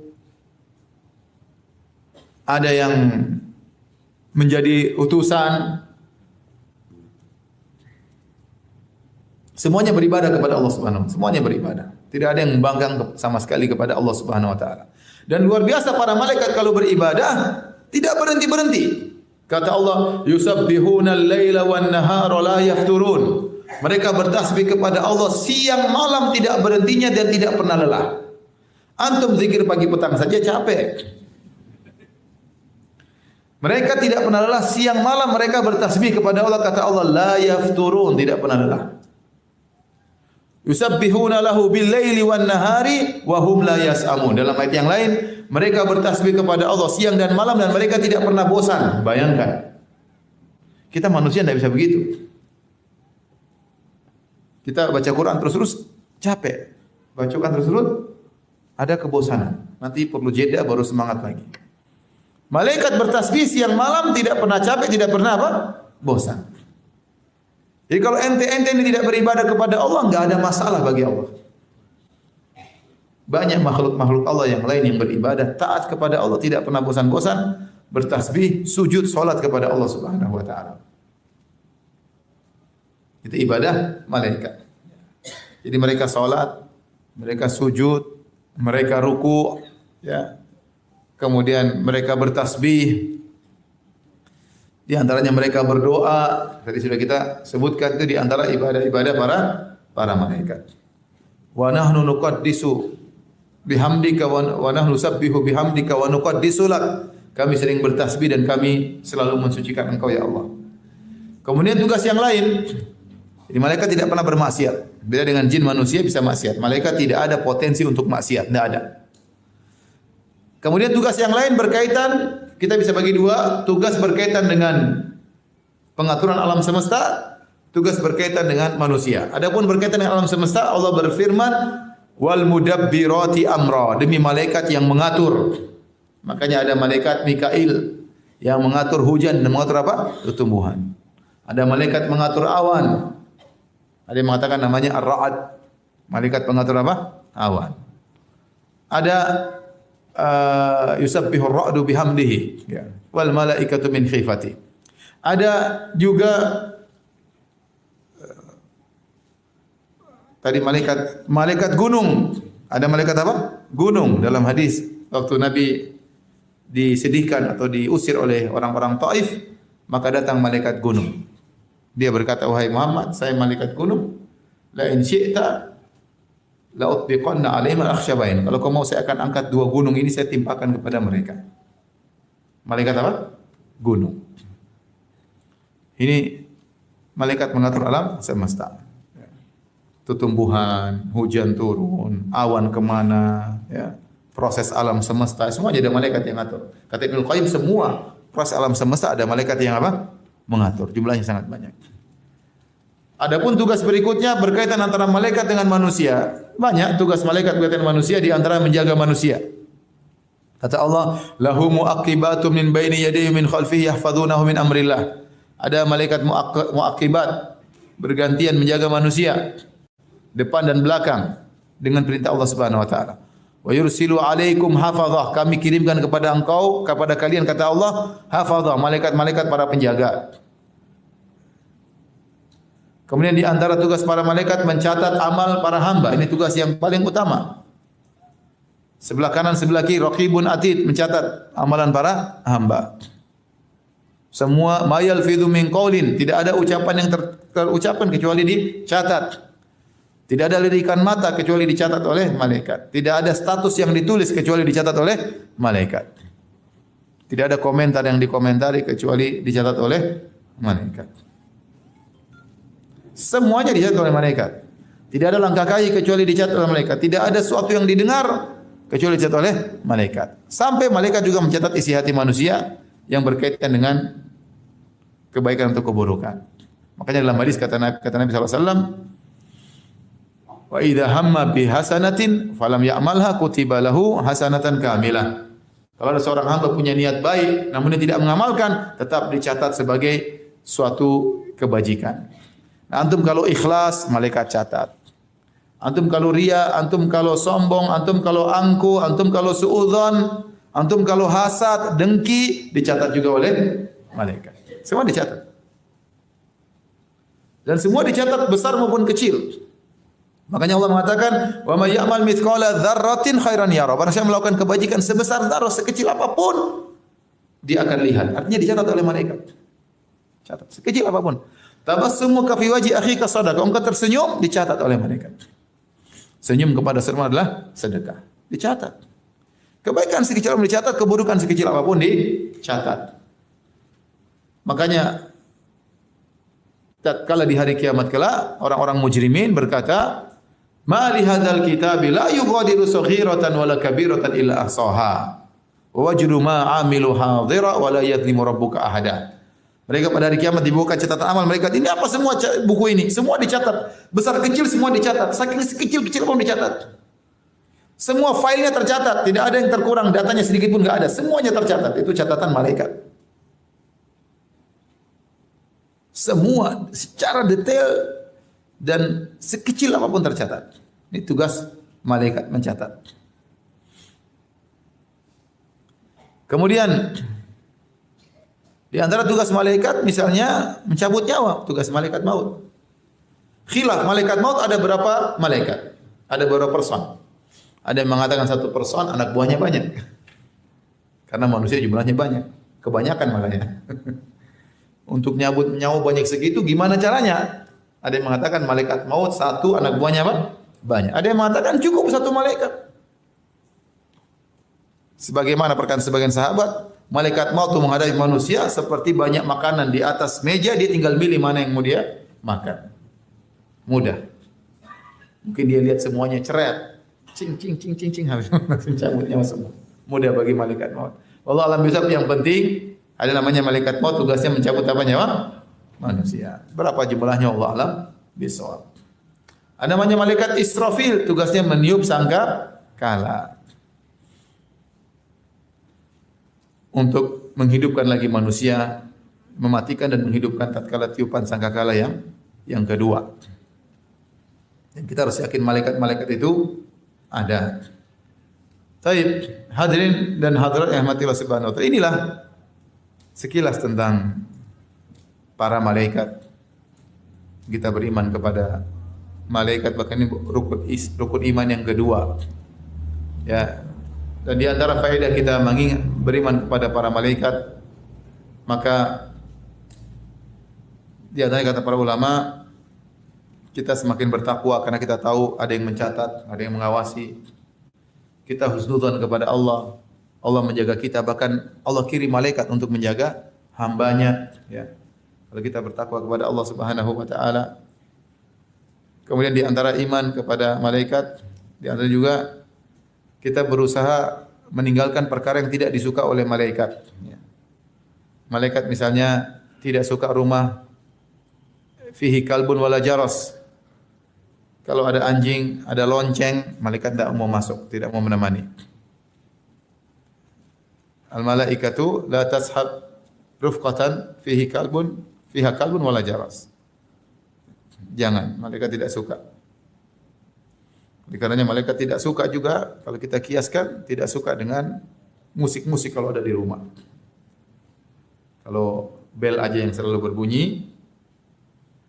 ada yang menjadi utusan. Semuanya beribadah kepada Allah Subhanahu wa taala. Semuanya beribadah. Tidak ada yang membangkang sama sekali kepada Allah Subhanahu wa taala. Dan luar biasa para malaikat kalau beribadah tidak berhenti-berhenti. Kata Allah, yusabbihuna al-laila wan-nahara la yafturun. Mereka bertasbih kepada Allah siang malam tidak berhentinya dan tidak pernah lelah. Antum zikir pagi petang saja capek. Mereka tidak pernah lelah siang malam mereka bertasbih kepada Allah. Kata Allah, la yafturun, tidak pernah lelah. Yusabbihuna lahu bil-laili wan-nahari wa hum la yas'amun. Dalam ayat yang lain, mereka bertasbih kepada Allah siang dan malam dan mereka tidak pernah bosan. Bayangkan. Kita manusia tidak bisa begitu. Kita baca Quran terus-terus capek. Bacakan terus-terus ada kebosanan. Nanti perlu jeda baru semangat lagi. Malaikat bertasbih siang malam tidak pernah capek, tidak pernah apa? Bosan. Jadi kalau ente ini tidak beribadah kepada Allah, enggak ada masalah bagi Allah. Banyak makhluk-makhluk Allah yang lain yang beribadah taat kepada Allah tidak pernah bosan-bosan bertasbih, sujud, salat kepada Allah Subhanahu wa taala. Itu ibadah malaikat. Jadi mereka salat, mereka sujud, mereka ruku, ya. Kemudian mereka bertasbih. Di antaranya mereka berdoa. Tadi sudah kita sebutkan itu di antara ibadah-ibadah para malaikat. Wa nahnu nuqaddisu bihamdika wa nahnu nusabbihu bihamdika wa nuqaddisu lak. Kami sering bertasbih dan kami selalu mensucikan Engkau ya Allah. Kemudian tugas yang lain. Jadi malaikat tidak pernah bermaksiat. Beda dengan jin manusia bisa maksiat. Malaikat tidak ada potensi untuk maksiat, tidak ada. Kemudian tugas yang lain berkaitan, kita bisa bagi dua, tugas berkaitan dengan pengaturan alam semesta, tugas berkaitan dengan manusia. Adapun berkaitan dengan alam semesta, Allah berfirman, wal mudabbirati amra, demi malaikat yang mengatur. Makanya ada malaikat Mikail yang mengatur hujan dan mengatur apa? Tumbuhan. Ada malaikat mengatur awan. Ada yang mengatakan namanya ar-ra'ad. Malaikat pengatur apa? Awan. Ada yusabbihu ar-ra'du bihamdihi, ya. Wal malaikatu min khifati. Ada juga tadi malaikat gunung. Ada malaikat apa? Gunung. Dalam hadis waktu Nabi disedihkan atau diusir oleh orang-orang Taif, maka datang malaikat gunung. Dia berkata, wahai Muhammad, saya malaikat gunung. La in syi'ta la utbiqanna alaihim al-akhshabain. Kalau kau mau saya akan angkat 2 gunung ini saya timpakan kepada mereka. Malaikat apa? Gunung. Ini malaikat mengatur alam semesta. tumbuhan, hujan turun, awan kemana, ya, proses alam semesta, semua ada malaikat yang ngatur. Kata Ibnu Qayyim, semua proses alam semesta ada malaikat yang apa? Mengatur. Jumlahnya sangat banyak. Adapun tugas berikutnya berkaitan antara malaikat dengan manusia. Banyak tugas malaikat berkaitan dengan manusia, di antara menjaga manusia. Kata Allah, lahu muaqibatum min baini yadayhi min khalfihi yahfazunahu min amrillah. Ada malaikat muaqibat bergantian menjaga manusia depan dan belakang dengan perintah Allah Subhanahu wa taala. Wa yursilu alaikum hafazah, kami kirimkan kepada engkau, kepada kalian, kata Allah, hafazah, malaikat-malaikat para penjaga. Kemudian di antara tugas para malaikat mencatat amal para hamba. Ini tugas yang paling utama. Sebelah kanan, sebelah kiri, raqibun atid, mencatat amalan para hamba. Semua mayal fidhu min qaulin, tidak ada ucapan yang terucapkan kecuali dicatat. Tidak ada lirikan mata kecuali dicatat oleh malaikat. Tidak ada status yang ditulis kecuali dicatat oleh malaikat. Tidak ada komentar yang dikomentari kecuali dicatat oleh malaikat. Semuanya dicatat oleh malaikat. Tidak ada langkah kaki kecuali dicatat oleh malaikat. Tidak ada sesuatu yang didengar kecuali dicatat oleh malaikat. Sampai malaikat juga mencatat isi hati manusia yang berkaitan dengan kebaikan atau keburukan. Makanya dalam hadis kata Nabi sallallahu alaihi wasallam, wa idza hamma bi hasanatin falam ya'malha kutiba lahu hasanatan kamilah. Kalau ada seorang hamba punya niat baik namun dia tidak mengamalkan, tetap dicatat sebagai suatu kebajikan. Nah, antum kalau ikhlas, malaikat catat. Antum kalau riya, antum kalau sombong, antum kalau angku, antum kalau suudzon, antum kalau hasad, dengki, dicatat juga oleh malaikat. Semua dicatat. Dan semua dicatat besar maupun kecil. Makanya Allah mengatakan, "Wa may ya'mal mithqala dzarratin khairan yara." Barang siapa melakukan kebajikan sebesar zarah, sekecil apapun, dia akan lihat. Artinya dicatat oleh malaikat. Catat sekecil apapun. Tabassumuka fi wajhi akhika sadaqah. Engkau tersenyum, dicatat oleh malaikat. Senyum kepada sesama adalah sedekah. Dicatat. Kebaikan sekecil apapun dicatat, keburukan sekecil apapun dicatat. Makanya tatkala di hari kiamat kelak orang-orang mujrimin berkata, "Ma li hadzal kitabi la yughadiru saghiratan wala kabiratan illa ahsaha. Wa wajadu ma 'amilu hadira wa la yadhlimu rabbuka ahada." Mereka pada hari kiamat dibuka catatan amal mereka. Ini apa semua buku ini? Semua dicatat. Besar kecil semua dicatat. Saking sekecil-kecil pun dicatat. Semua filenya tercatat. Tidak ada yang terkurang. Datanya sedikit pun enggak ada. Semuanya tercatat. Itu catatan malaikat. Semua secara detail dan sekecil apapun tercatat. Ini tugas malaikat mencatat. Kemudian di antara tugas malaikat misalnya mencabut nyawa, tugas malaikat maut. Khilaf malaikat maut ada berapa malaikat? Ada berapa person? Ada yang mengatakan satu person anak buahnya banyak. Karena manusia jumlahnya banyak. Kebanyakan malah ya. Untuk nyabut nyawa banyak segitu gimana caranya? Ada yang mengatakan malaikat maut satu, anak buahnya apa? Banyak. Ada yang mengatakan cukup satu malaikat. Sebagaimana perkataan sebagian sahabat, malaikat maut itu menghadapi manusia seperti banyak makanan di atas meja, dia tinggal milih mana yang mau dia makan. Mudah. Mungkin dia lihat semuanya ceret. Cing cing cing cing cing habis cabut nyawa semua. Mudah bagi malaikat maut. Allah alam bisab, yang penting ada namanya malaikat maut, tugasnya mencabut apa nyawa manusia. Berapa jumlahnya Allah alam bisawab. Ada namanya malaikat Israfil, tugasnya meniup sangka kala. Untuk menghidupkan lagi manusia, mematikan dan menghidupkan tatkala tiupan sangkakala yang kedua. Dan kita harus yakin malaikat-malaikat itu ada. Baik, hadirin dan hadirat yang rahmatillah subhanahu wa ta'ala. Inilah sekilas tentang para malaikat. Kita beriman kepada malaikat, bahkan ini rukun iman yang kedua. Ya. Dan di antara faedah kita beriman kepada para malaikat, maka di antara kata para ulama, kita semakin bertakwa karena kita tahu ada yang mencatat, ada yang mengawasi. Kita husnudzon kepada Allah. Allah menjaga kita, bahkan Allah kirim malaikat untuk menjaga hambanya. Ya. Kalau kita bertakwa kepada Allah Subhanahu wa taala. Kemudian di antara iman kepada malaikat, di antara juga kita berusaha meninggalkan perkara yang tidak disuka oleh malaikat. Ya. Malaikat misalnya tidak suka rumah fihi kalbun wala jaras. Kalau ada anjing, ada lonceng, malaikat tidak mau masuk, tidak mau menemani. Al malaikatu la tashab rufqatan fiha kalbun wala jaras. Jangan, malaikat tidak suka. Karenanya malaikat tidak suka juga kalau kita kiaskan tidak suka dengan musik-musik kalau ada di rumah. Kalau bel aja yang selalu berbunyi,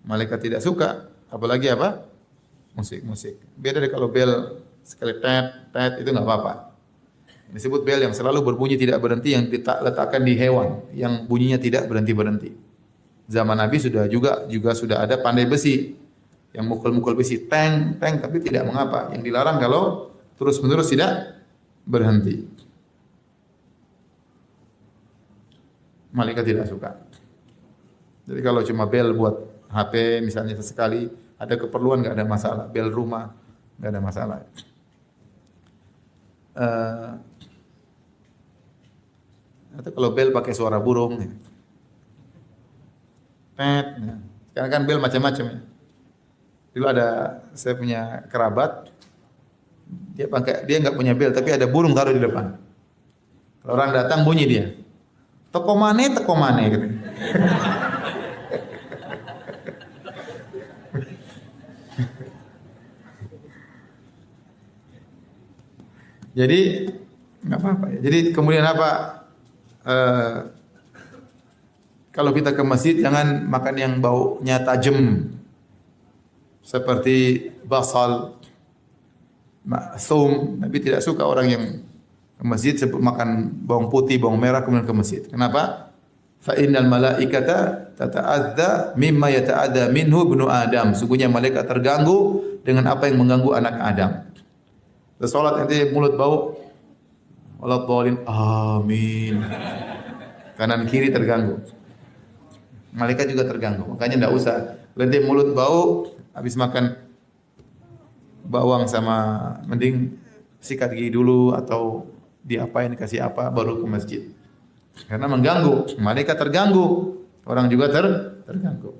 malaikat tidak suka, apalagi apa? Musik-musik. Beda dari kalau bel sekali tet itu enggak apa-apa. Disebut bel yang selalu berbunyi tidak berhenti yang diletakkan di hewan yang bunyinya tidak berhenti-berhenti. Zaman Nabi juga sudah ada pandai besi yang mukul-mukul besi teng tapi tidak mengapa. Yang dilarang kalau terus-menerus tidak berhenti. Malaikat tidak suka. Jadi kalau cuma bel buat HP misalnya sesekali ada keperluan enggak ada masalah. Bel rumah enggak ada masalah. Atau kalau bel pakai suara burung. Ya. Sekarang kan bel macam-macam ya. Dulu ada saya punya kerabat, dia enggak punya bel tapi ada burung taruh di depan. Kalau orang datang bunyi dia. Toko mane gitu. Jadi enggak apa-apa ya. Jadi kemudian apa? Kalau kita ke masjid jangan makan yang baunya tajam seperti basal, thum. Nabi tidak suka orang yang ke masjid makan bawang putih, bawang merah kemudian ke masjid. Kenapa? Fa innal malaikata tata'adza mimma yata'adza minhu ibnu Adam. Sungguhnya malaikat terganggu dengan apa yang mengganggu anak Adam. Salat nanti mulut bau, walau dhalin, amin. Kanan kiri terganggu. Malaikat juga terganggu. Makanya tidak usah. Nanti mulut bau, habis makan bawang sama mending sikat gigi dulu atau diapain kasih apa baru ke masjid. Karena mengganggu. Malaikat terganggu. Orang juga terganggu.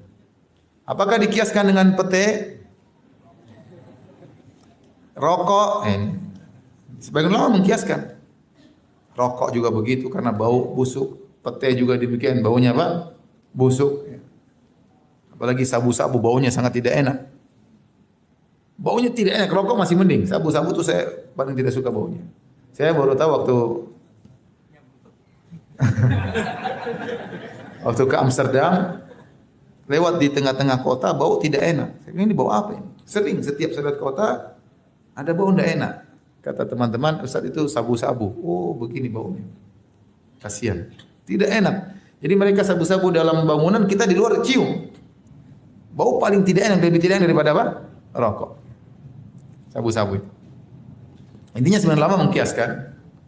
Apakah dikiaskan dengan pete? Rokok, sebagian ulama mengkiaskan. Rokok juga begitu karena bau busuk. Pete juga demikian, baunya apa? Busuk. Apalagi sabu-sabu baunya sangat tidak enak. Baunya tidak enak, rokok masih mending. Sabu-sabu itu saya paling tidak suka baunya. Saya baru tahu waktu ke Amsterdam, lewat di tengah-tengah kota, bau tidak enak. Saya bilang ini bau apa ini? Sering setiap saya lihat kota, ada bau tidak enak. Kata teman-teman, Ustaz itu sabu-sabu. Oh, begini baunya. Kasihan. Tidak enak. Jadi mereka sabu-sabu dalam bangunan, kita di luar cium. Bau paling tidak enak, lebih tidak enak daripada apa? Rokok. Sabu-sabu itu. Intinya sebenarnya lama mengkiaskan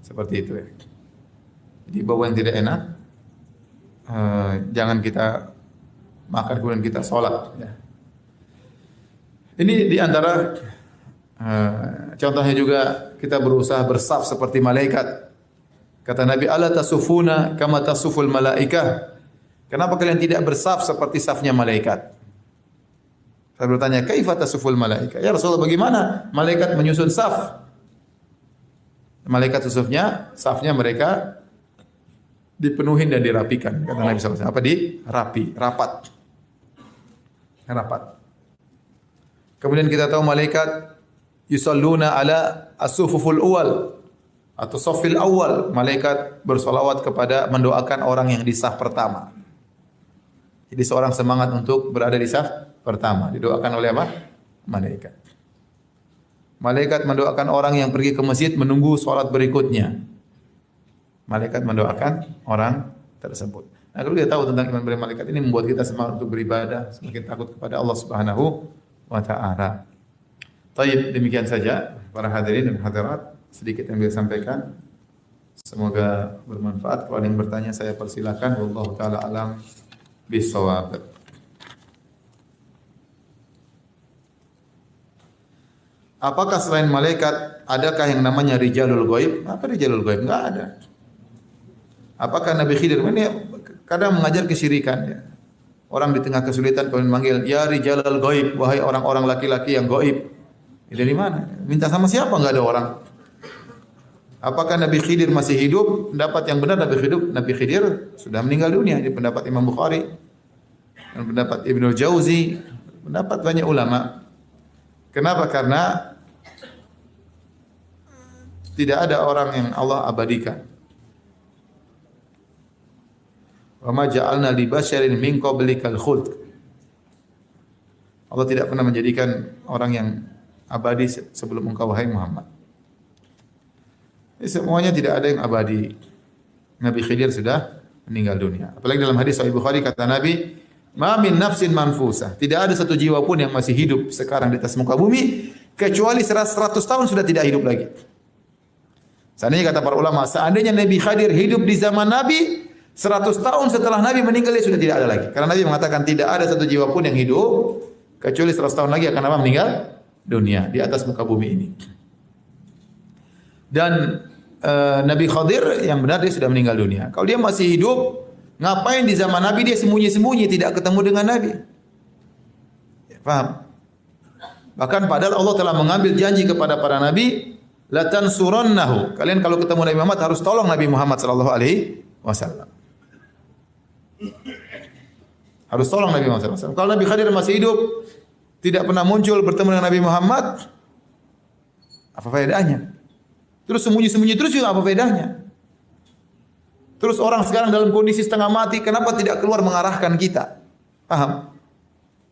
seperti itu ya. Jadi bau yang tidak enak, jangan kita makan kemudian kita sholat. Ya. Ini di antara contohnya juga kita berusaha bersaf seperti malaikat. Kata Nabi, "Ala tasufuna kama tasuful malaikah?" Kenapa kalian tidak bersaf seperti safnya malaikat? Saya bertanya, "Kaifa tasuful malaikah?" Ya Rasulullah, bagaimana malaikat menyusun saf? Malaikat safnya mereka dipenuhin dan dirapikan. Kata Nabi SAW, apa rapat. Kemudian kita tahu malaikat yusalluna ala as-sufuful awal atau safil awal. Malaikat bersolawat kepada mendoakan orang yang di saf pertama. Jadi seorang semangat untuk berada di saf pertama. Didoakan oleh apa? Malaikat. Malaikat mendoakan orang yang pergi ke masjid menunggu sholat berikutnya. Malaikat mendoakan orang tersebut. Nah, kalau kita tahu tentang iman malaikat ini membuat kita semangat untuk beribadah, semakin takut kepada Allah Subhanahu wa taala. Baik, demikian saja para hadirin dan hadirat sedikit yang bisa sampaikan. Semoga bermanfaat. Kalau ada yang bertanya saya persilakan. Wallahu taala alam bisawab. apakah selain malaikat adakah yang namanya rijalul ghaib? Apa rijalul ghaib? Enggak ada. Apakah Nabi Khidir ini kadang mengajar kesyirikan ya. Orang di tengah kesulitan kemudian manggil, "Ya rijalul ghaib, wahai orang-orang laki-laki yang gaib." Dari mana? Minta sama siapa? Enggak ada orang. Apakah Nabi Khidir masih hidup? Pendapat yang benar Nabi Khidir sudah meninggal dunia. Ini pendapat Imam Bukhari dan pendapat Ibnu Jauzi, pendapat banyak ulama. Kenapa? Karena tidak ada orang yang Allah abadikan. Wa ma ja'alna li basyarin min qablikal khuld. Allah tidak pernah menjadikan orang yang abadi sebelum engkau wahai Muhammad. Semuanya tidak ada yang abadi. Nabi Khidir sudah meninggal dunia. Apalagi dalam hadis Sahih Bukhari kata Nabi, "Ma min nafsin manfusah." Tidak ada satu jiwa pun yang masih hidup sekarang di atas muka bumi kecuali 100 tahun sudah tidak hidup lagi. Seandainya kata para ulama, seandainya Nabi Khidir hidup di zaman Nabi, 100 tahun setelah Nabi meninggal dia sudah tidak ada lagi. Karena Nabi mengatakan tidak ada satu jiwa pun yang hidup kecuali 100 tahun lagi akan meninggal dunia di atas muka bumi ini. Dan Nabi Khidir yang benar dia sudah meninggal dunia. Kalau dia masih hidup, ngapain di zaman Nabi dia sembunyi-sembunyi tidak ketemu dengan Nabi? Ya, paham? Bahkan padahal Allah telah mengambil janji kepada para nabi, la tansurannahu. Kalian kalau ketemu Nabi Muhammad harus tolong Nabi Muhammad sallallahu alaihi wasallam. Harus tolong Nabi Muhammad sallallahu alaihi wasallam. Kalau Nabi Khidir masih hidup, tidak pernah muncul bertemu dengan Nabi Muhammad, apa faedahnya? Terus sembunyi-sembunyi terus juga apa bedanya? Terus orang sekarang dalam kondisi setengah mati, kenapa tidak keluar mengarahkan kita? Paham?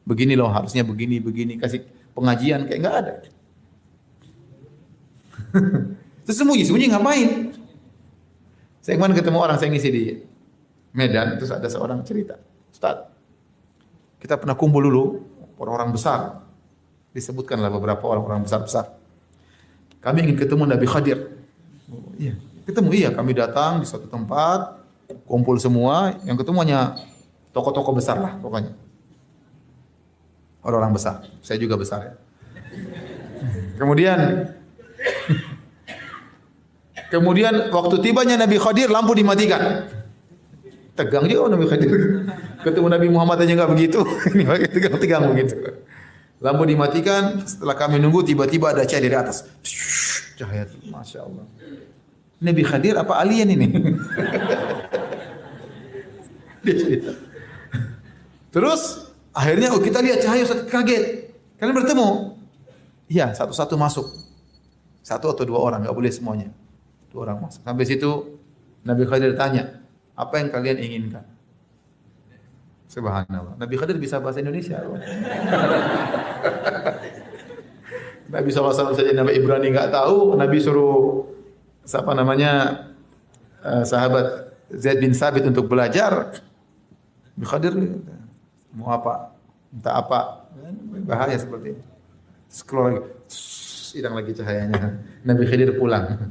Begini loh, harusnya begini, kasih pengajian kayak enggak ada. Terus sembunyi-sembunyi ngapain? Saya kemarin ketemu orang, saya ngisi di Medan, terus ada seorang cerita, "Ustaz, kita pernah kumpul dulu orang-orang besar." Disebutkanlah beberapa orang-orang besar-besar. Kami ingin ketemu Nabi Khidir. Oh, iya, ketemu iya. Kami datang di suatu tempat, kumpul semua. Yang ketemu hanya tokoh-tokoh besar lah pokoknya. Orang-orang besar. Saya juga besar ya. Kemudian waktu tibanya Nabi Khidir, lampu dimatikan. Tegang juga Nabi Khidir. Ketemu Nabi Muhammad aja nggak begitu. Ini tegang begitu. Lampu dimatikan, setelah kami nunggu tiba-tiba ada cahaya dari atas. Cahaya, Masya Allah. Nabi Khidir apa alien ini? Dia cerita. Terus akhirnya kita lihat cahaya, kaget. Kalian bertemu? Iya, satu-satu masuk. Satu atau dua orang, nggak boleh semuanya. Dua orang masuk. Sampai situ Nabi Khidir tanya, apa yang kalian inginkan? Subhanallah. Nabi Khidir bisa bahasa Indonesia. Nabi SAW saja Nabi Ibrani enggak tahu, Nabi suruh siapa namanya sahabat Zaid bin Sabit untuk belajar. Nabi Khidir mau apa? Minta apa? Bahaya seperti ini. Keluar lagi. Hilang lagi cahayanya. Nabi Khidir pulang.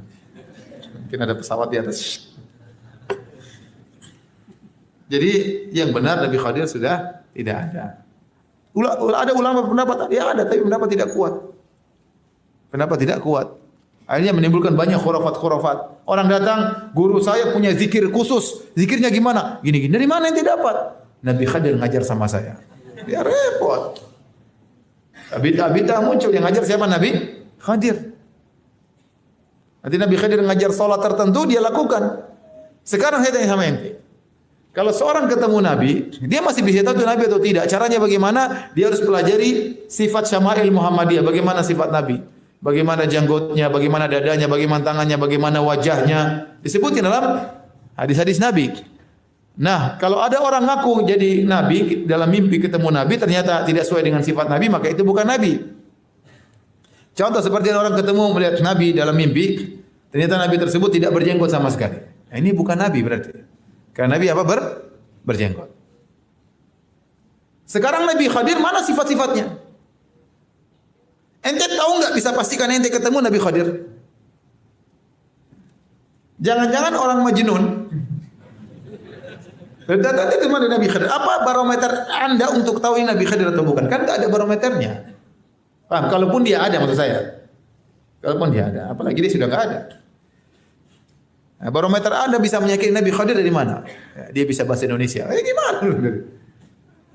Mungkin ada pesawat di atas. Jadi yang benar Nabi Khidir sudah tidak ada. Ada ulama pendapat, ya ada, tapi pendapat tidak kuat. Pendapat tidak kuat. Akhirnya menimbulkan banyak khurafat-khurafat. Orang datang, guru saya punya zikir khusus. Zikirnya gimana? Gini-gini. Dari mana yang tidak dapat? Nabi Khidir ngajar sama saya. Ya repot. Bid'ah muncul, yang ngajar siapa? Nabi Khidir. Nanti Nabi Khidir ngajar salat tertentu, dia lakukan. Sekarang saya tanya sama ente. Kalau seorang ketemu Nabi, dia masih bisa tahu itu Nabi atau tidak. Caranya bagaimana? Dia harus pelajari sifat Syama'il Muhammadiyah. Bagaimana sifat Nabi? Bagaimana janggutnya, bagaimana dadanya, bagaimana tangannya, bagaimana wajahnya. Disebutkan dalam hadis-hadis Nabi. Nah, kalau ada orang ngaku jadi Nabi, dalam mimpi ketemu Nabi, ternyata tidak sesuai dengan sifat Nabi, maka itu bukan Nabi. Contoh seperti orang ketemu melihat Nabi dalam mimpi, ternyata Nabi tersebut tidak berjenggot sama sekali. Nah, ini bukan Nabi berarti. Karena Nabi apa? Berjenggot. Sekarang Nabi Khidir mana sifat-sifatnya? Ente tahu nggak bisa pastikan ente ketemu Nabi Khidir? Jangan-jangan orang Majnun. Datang ke mana Nabi Khidir? Apa barometer Anda untuk tahu ini Nabi Khidir atau bukan? Kan nggak ada barometernya. Paham? Kalaupun dia ada maksud saya. Kalaupun dia ada, apalagi dia sudah enggak ada. Nah, barometer Anda bisa meyakinkan Nabi Khadir dari mana? Ya, dia bisa bahasa Indonesia. Gimana?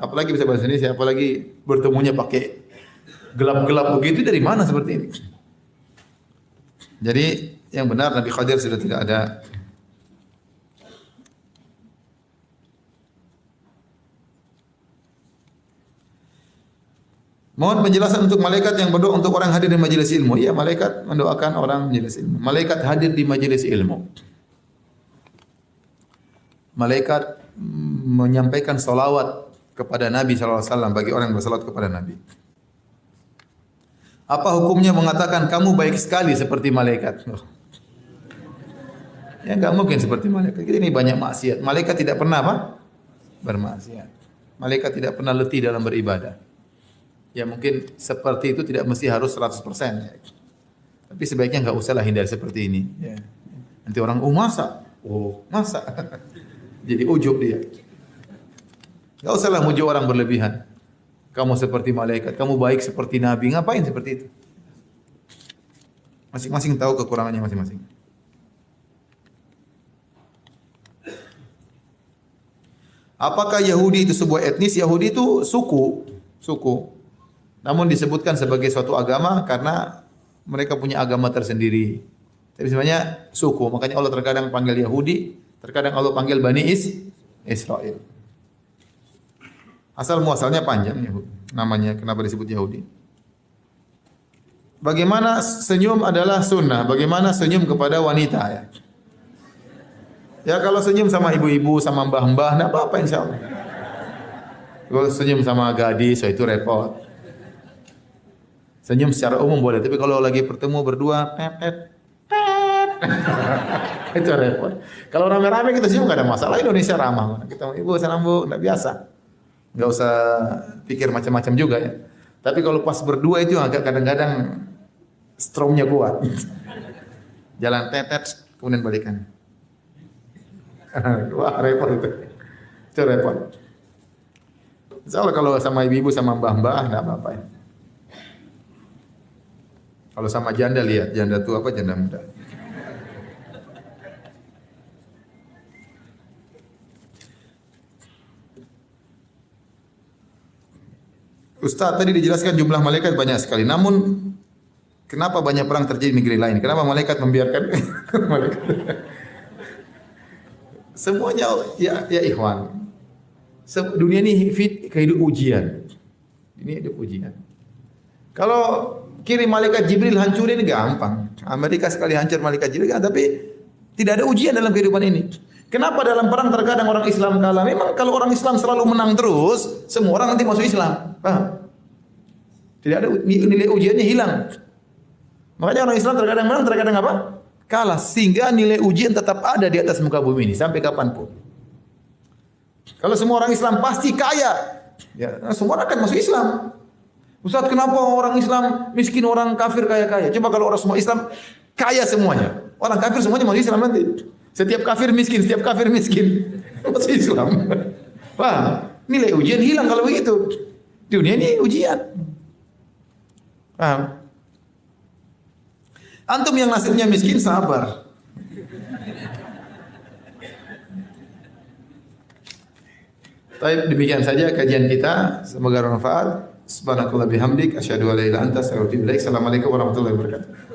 Apalagi bisa bahasa Indonesia, apalagi bertemunya pakai gelap-gelap begitu, dari mana seperti ini? Jadi yang benar Nabi Khadir sudah tidak ada. Mohon penjelasan untuk malaikat yang berdoa untuk orang hadir di majelis ilmu. Iya, malaikat mendoakan orang majelis ilmu. Malaikat hadir di majelis ilmu. Malaikat menyampaikan salawat kepada Nabi SAW bagi orang yang bersalawat kepada Nabi. Apa hukumnya mengatakan kamu baik sekali seperti malaikat? Ya enggak mungkin seperti malaikat. Ini banyak maksiat. Malaikat tidak pernah apa? Bermaksiat. Malaikat tidak pernah letih dalam beribadah. Ya mungkin seperti itu tidak mesti harus 100%. Tapi sebaiknya enggak usahlah hindari seperti ini. Ya. Nanti orang, masa? Masa? Jadi ujub dia. Enggak usahlah muji orang berlebihan. Kamu seperti malaikat, kamu baik seperti nabi. Ngapain seperti itu? Masing-masing tahu kekurangannya masing-masing. Apakah Yahudi itu sebuah etnis? Yahudi itu suku. Namun disebutkan sebagai suatu agama karena mereka punya agama tersendiri. Tapi sebenarnya suku. Makanya Allah terkadang panggil Yahudi, terkadang Allah panggil Bani Israel. Asal muasalnya panjang Yahudi. Namanya kenapa disebut Yahudi? Bagaimana senyum adalah sunnah? Bagaimana senyum kepada wanita ya? Ya kalau senyum sama ibu-ibu, sama mbah-mbah, enggak apa-apa insyaallah. Kalau senyum sama gadis, itu repot. Senyum secara umum boleh, tapi kalau lagi bertemu berdua, pet. Itu repot. Kalau rame-rame kita senyum enggak ada masalah. Indonesia ramah. Kita ibu salam bu, enggak biasa. Enggak usah pikir macam-macam juga ya. Tapi kalau pas berdua itu agak kadang-kadang stromnya kuat. Jalan tetet, kemudian balikan. Wah repot itu. Itu repot. Insya Allah kalau sama ibu-ibu sama mbah-mbah enggak apa-apa ya. Kalau sama janda lihat, janda tua apa janda muda. Ustaz tadi dijelaskan jumlah malaikat banyak sekali. Namun kenapa banyak perang terjadi di negeri lain? Kenapa malaikat membiarkan malaikat? Semuanya ya ikhwan. Dunia ini kehidupan ujian. Ini hidup ujian. Kalau kirim malaikat Jibril hancurin gampang. Amerika sekali hancur malaikat Jibril kan, tapi tidak ada ujian dalam kehidupan ini. Kenapa dalam perang terkadang orang Islam kalah? Memang kalau orang Islam selalu menang terus, semua orang nanti masuk Islam. Paham? Tidak ada nilai ujiannya hilang. Makanya orang Islam terkadang menang, terkadang apa? Kalah. Sehingga nilai ujian tetap ada di atas muka bumi ini sampai kapanpun. Kalau semua orang Islam pasti kaya, ya semua akan masuk Islam. Ustaz, kenapa orang Islam miskin, orang kafir kaya-kaya? Coba kalau orang semua Islam kaya semuanya. Orang kafir semuanya masuk Islam nanti. Setiap kafir miskin. Masuk Islam. Paham? Nilai ujian hilang kalau begitu. Dunia ini ujian. Paham? Antum yang nasibnya miskin sabar. Baik, demikian saja kajian kita. Semoga bermanfaat. Subhanakallah bihamdik asyhadu an la ilaha illa anta astaghfiruka wa atubu ilaik. Assalamualaikum warahmatullahi wabarakatuh.